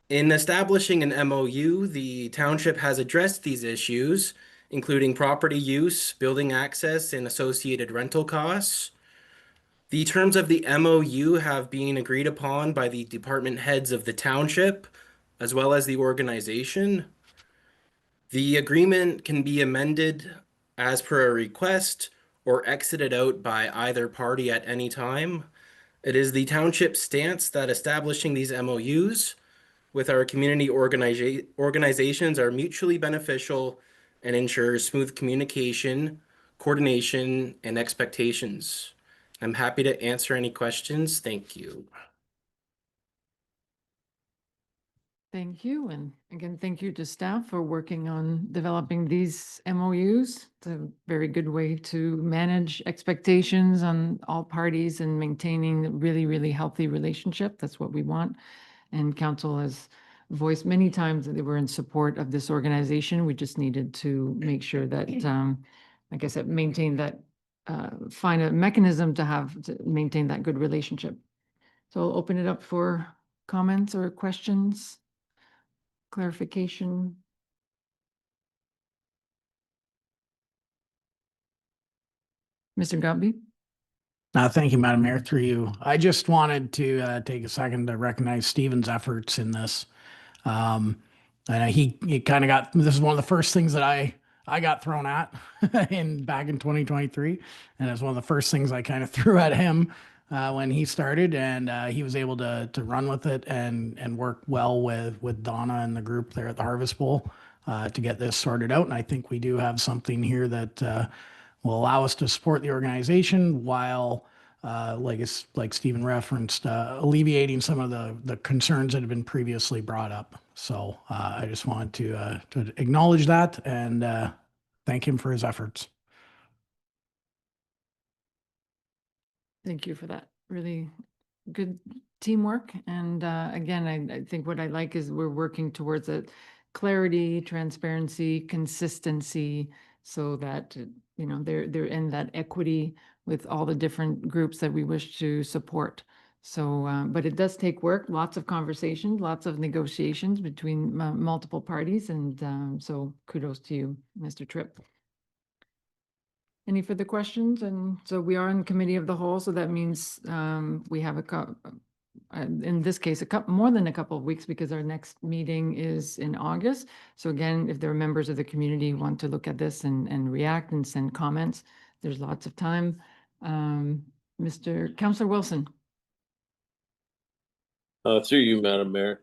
In establishing an MOU, the Township has addressed these issues, including property use, building access, and associated rental costs. The terms of the MOU have been agreed upon by the department heads of the Township, as well as the organization. The agreement can be amended as per a request or exited out by either party at any time. It is the Township's stance that establishing these MOUs with our community organizations are mutually beneficial and ensures smooth communication, coordination, and expectations. I'm happy to answer any questions. Thank you. Thank you. And again, thank you to staff for working on developing these MOUs. It's a very good way to manage expectations on all parties and maintaining a really, really healthy relationship. That's what we want. And Council has voiced many times that they were in support of this organization. We just needed to make sure that, like I said, maintain that, find a mechanism to maintain that good relationship. So I'll open it up for comments or questions. Clarification? Mr. Gubby? Thank you, Madam Mayor, through you. I just wanted to take a second to recognize Stephen's efforts in this. And he kind of got, this is one of the first things that I got thrown at back in 2023. And it's one of the first things I kind of threw at him when he started, and he was able to run with it and work well with Donna and the group there at the Harvest Bowl to get this sorted out. And I think we do have something here that will allow us to support the organization while, like Stephen referenced, alleviating some of the concerns that have been previously brought up. So I just wanted to acknowledge that and thank him for his efforts. Thank you for that. Really good teamwork. And again, I think what I like is we're working towards a clarity, transparency, consistency, so that, they're in that equity with all the different groups that we wish to support. So, but it does take work, lots of conversations, lots of negotiations between multiple parties. And so kudos to you, Mr. Tripp. Any further questions? And so we are in committee of the whole, so that means we have in this case, more than a couple of weeks, because our next meeting is in August. So again, if there are members of the community who want to look at this and react and send comments, there's lots of time. Councillor Wilson. Through you, Madam Mayor,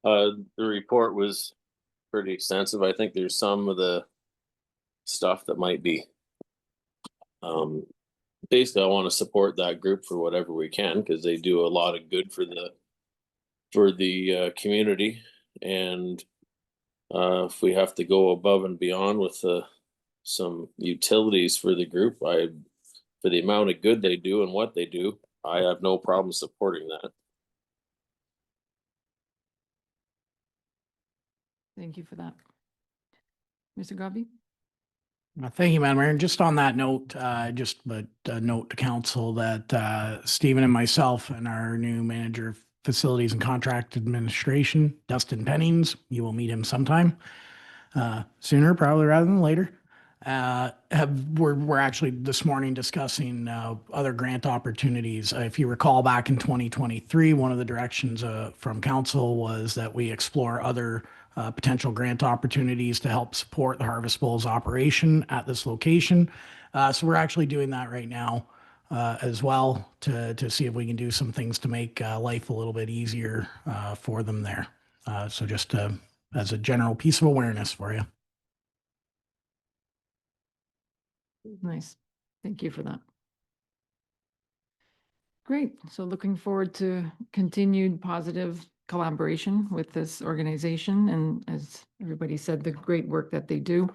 the report was pretty extensive. I think there's some of the stuff that might be, basically I want to support that group for whatever we can, because they do a lot of good for the community. And if we have to go above and beyond with some utilities for the group, for the amount of good they do and what they do, I have no problem supporting that. Thank you for that. Mr. Garvey? Thank you, Madam Mayor. And just on that note, just a note to council that Stephen and myself and our new manager of facilities and contract administration, Dustin Pennings, you will meet him sometime sooner, probably rather than later. We're actually this morning discussing other grant opportunities. If you recall, back in 2023, one of the directions from council was that we explore other potential grant opportunities to help support the Harvest Bowl's operation at this location. So we're actually doing that right now as well to see if we can do some things to make life a little bit easier for them there. So just as a general piece of awareness for you. Nice. Thank you for that. Great. So looking forward to continued positive collaboration with this organization. And as everybody said, the great work that they do.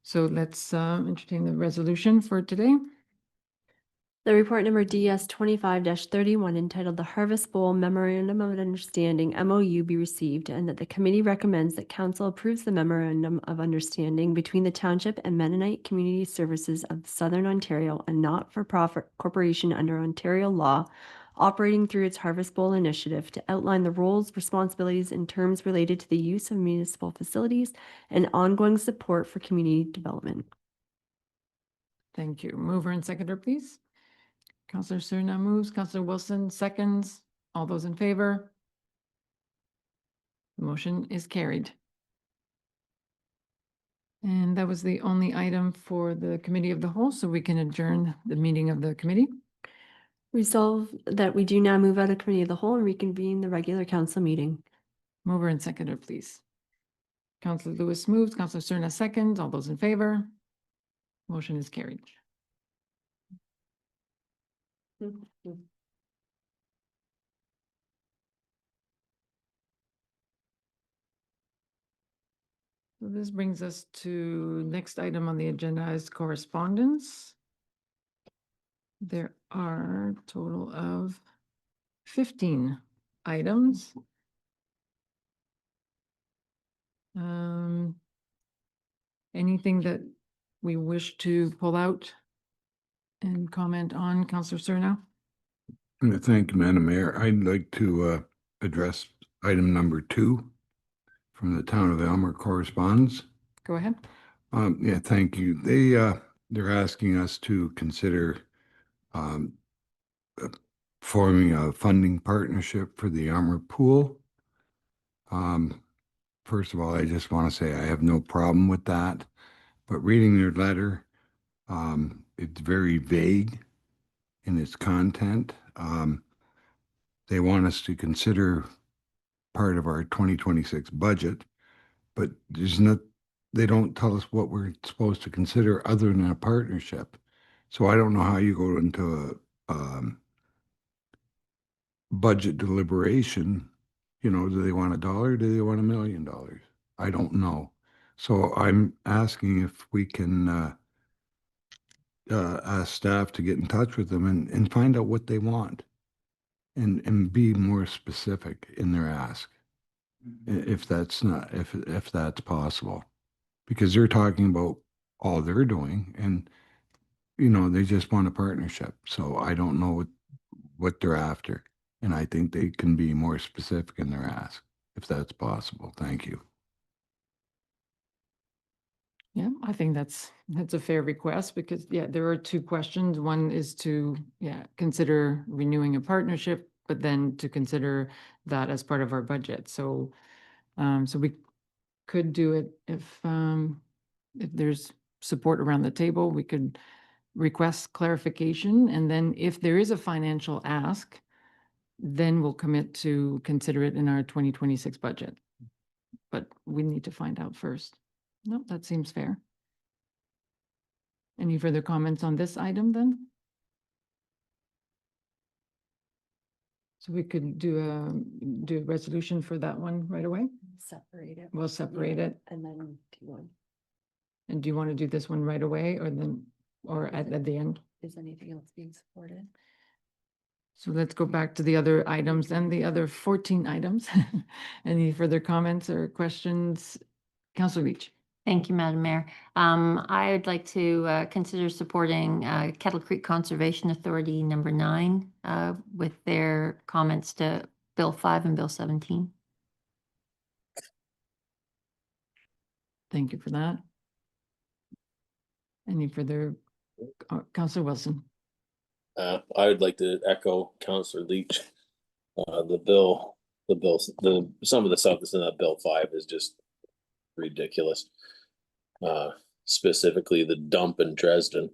So let's entertain the resolution for today. The report number DS 25-31 entitled The Harvest Bowl Memorandum of Understanding MOU be received, and that the committee recommends that council approves the memorandum of understanding between the township and Mennonite Community Services of Southern Ontario, a not-for-profit corporation under Ontario law, operating through its Harvest Bowl initiative, to outline the roles, responsibilities, and terms related to the use of municipal facilities and ongoing support for community development. Thank you. Mover and seconder, please. Councillor Surna moves, Councillor Wilson seconds. All those in favor? The motion is carried. And that was the only item for the committee of the whole, so we can adjourn the meeting of the committee. Resolve that we do now move out of committee of the whole and reconvene the regular council meeting. Mover and seconder, please. Councillor Lewis moves, Councillor Surna seconds. All those in favor? Motion is carried. So this brings us to next item on the agenda is correspondence. There are a total of 15 items. Anything that we wish to pull out and comment on, Councillor Surna? Thank you, Madam Mayor. I'd like to address item number 2 from the town of Elmer correspondence. Go ahead. Yeah, thank you. They're asking us to consider forming a funding partnership for the Armor Pool. First of all, I just want to say I have no problem with that, but reading their letter, it's very vague in its content. They want us to consider part of our 2026 budget, but they don't tell us what we're supposed to consider other than a partnership. So I don't know how you go into a budget deliberation. You know, do they want $1? Do they want $1 million? I don't know. So I'm asking if we can ask staff to get in touch with them and find out what they want and be more specific in their ask, if that's possible, because they're talking about all they're doing and, you know, they just want a partnership. So I don't know what they're after. And I think they can be more specific in their ask, if that's possible. Thank you. Yeah, I think that's a fair request because, yeah, there are two questions. One is to, consider renewing a partnership, but then to consider that as part of our budget. So, so we could do it if there's support around the table, we could request clarification. And then if there is a financial ask, then we'll commit to consider it in our 2026 budget. But we need to find out first. No, that seems fair. Any further comments on this item then? So we could do a resolution for that one right away? Separate it. We'll separate it. And then T1. And do you want to do this one right away or then, or at the end? Is anything else being supported? So let's go back to the other items and the other 14 items. Any further comments or questions? Councillor Leach. Thank you, Madam Mayor. I would like to consider supporting Kettle Creek Conservation Authority number 9 with their comments to Bill 5 and Bill 17. Thank you for that. Any further, Councillor Wilson? I would like to echo Councillor Leach. Some of the stuff that's in that Bill 5 is just ridiculous. Specifically the dump in Dresden.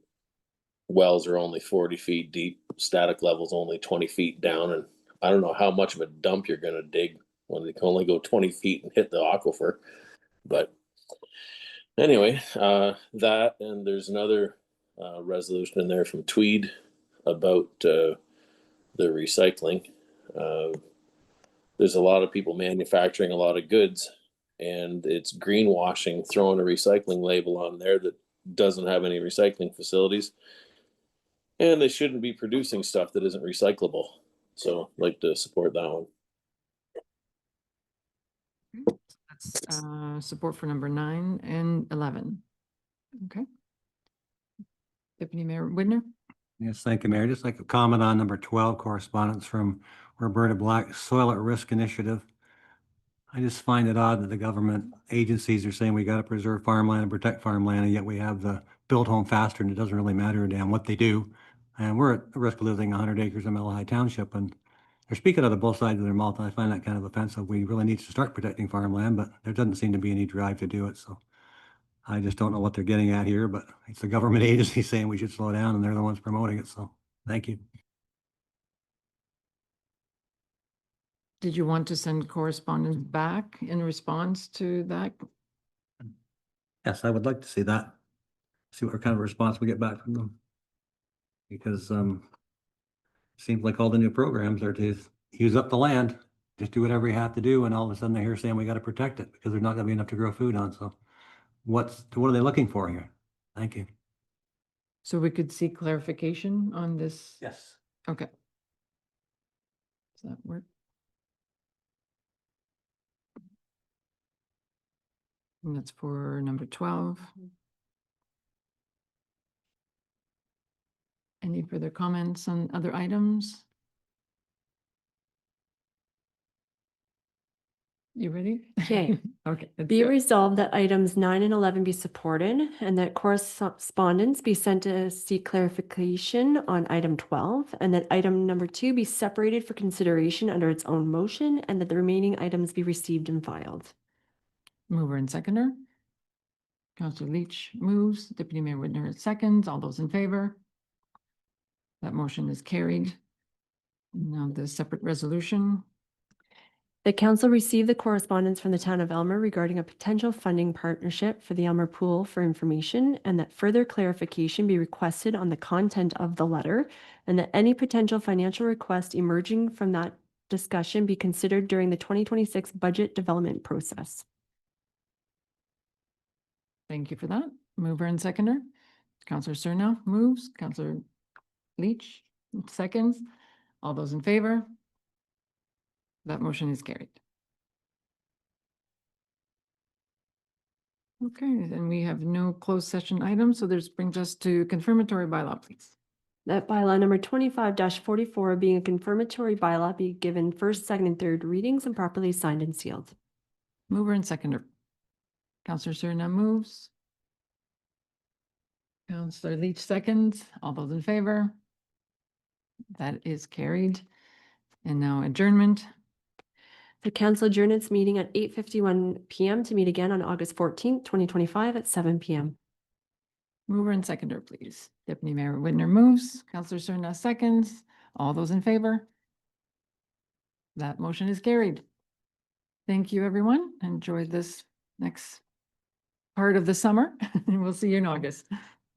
Wells are only 40 feet deep, static levels only 20 feet down, and I don't know how much of a dump you're gonna dig when they can only go 20 feet and hit the aquifer. But anyway, that, and there's another resolution in there from Tweed about the recycling. There's a lot of people manufacturing a lot of goods, and it's greenwashing, throwing a recycling label on there that doesn't have any recycling facilities. And they shouldn't be producing stuff that isn't recyclable. So I'd like to support that one. That's support for number 9 and 11. Okay. Deputy Mayor Widner? Yes, thank you, Mayor. Just like a comment on number 12, correspondence from Roberta Black, Soil at Risk Initiative. I just find it odd that the government agencies are saying we got to preserve farmland and protect farmland, and yet we have the Build Home Faster, and it doesn't really matter a damn what they do. And we're at risk of losing 100 acres in Mellahai Township, and they're speaking out of both sides of their mouth, and I find that kind of offensive. We really need to start protecting farmland, but there doesn't seem to be any drive to do it. So I just don't know what they're getting at here, but it's the government agency saying we should slow down, and they're the ones promoting it. So thank you. Did you want to send correspondence back in response to that? Yes, I would like to see that. See what kind of response we get back from them. Because seems like all the new programs are to use up the land, just do whatever you have to do, and all of a sudden they're here saying we got to protect it because there's not going to be enough to grow food on. So what are they looking for here? Thank you. So we could seek clarification on this? Yes. Okay. Does that work? And that's for number 12. Any further comments on other items? You ready? Okay. Okay. let's Be it go. resolved that items 9 and 11 be supported and that correspondence be sent to seek clarification on item 12, and that item number 2 be separated for consideration under its own motion, and that the remaining items be received and filed. Mover and seconder. Councillor Leach moves, Deputy Mayor Widner seconds. All those in favor? That motion is carried. Now the separate resolution. The council received the correspondence from the town of Elmer regarding a potential funding partnership for the Elmer Pool for information, and that further clarification be requested on the content of the letter, and that any potential financial request emerging from that discussion be considered during the 2026 budget development process. Thank you for that. Mover and seconder. Councillor Cerna moves, Councillor Leach seconds. All those in favor? That motion is carried. Okay, and we have no closed session items, so this brings us to confirmatory bylaw, please. That bylaw number 25-44 being a confirmatory bylaw be given first, second, and third readings and properly signed and sealed. Mover and seconder. Counselor Surna moves. Counselor Leach seconds. All those in favor? That is carried. And now adjournment. The council adjourned its meeting at 8:51 PM to meet again on August 14th, 2025 at 7 PM. Mover and seconder, please. Deputy Mayor Whitner moves. Counselor Surna seconds. All those in favor? That motion is carried. Thank you, everyone. Enjoy this next part of the summer, and we'll see you in August.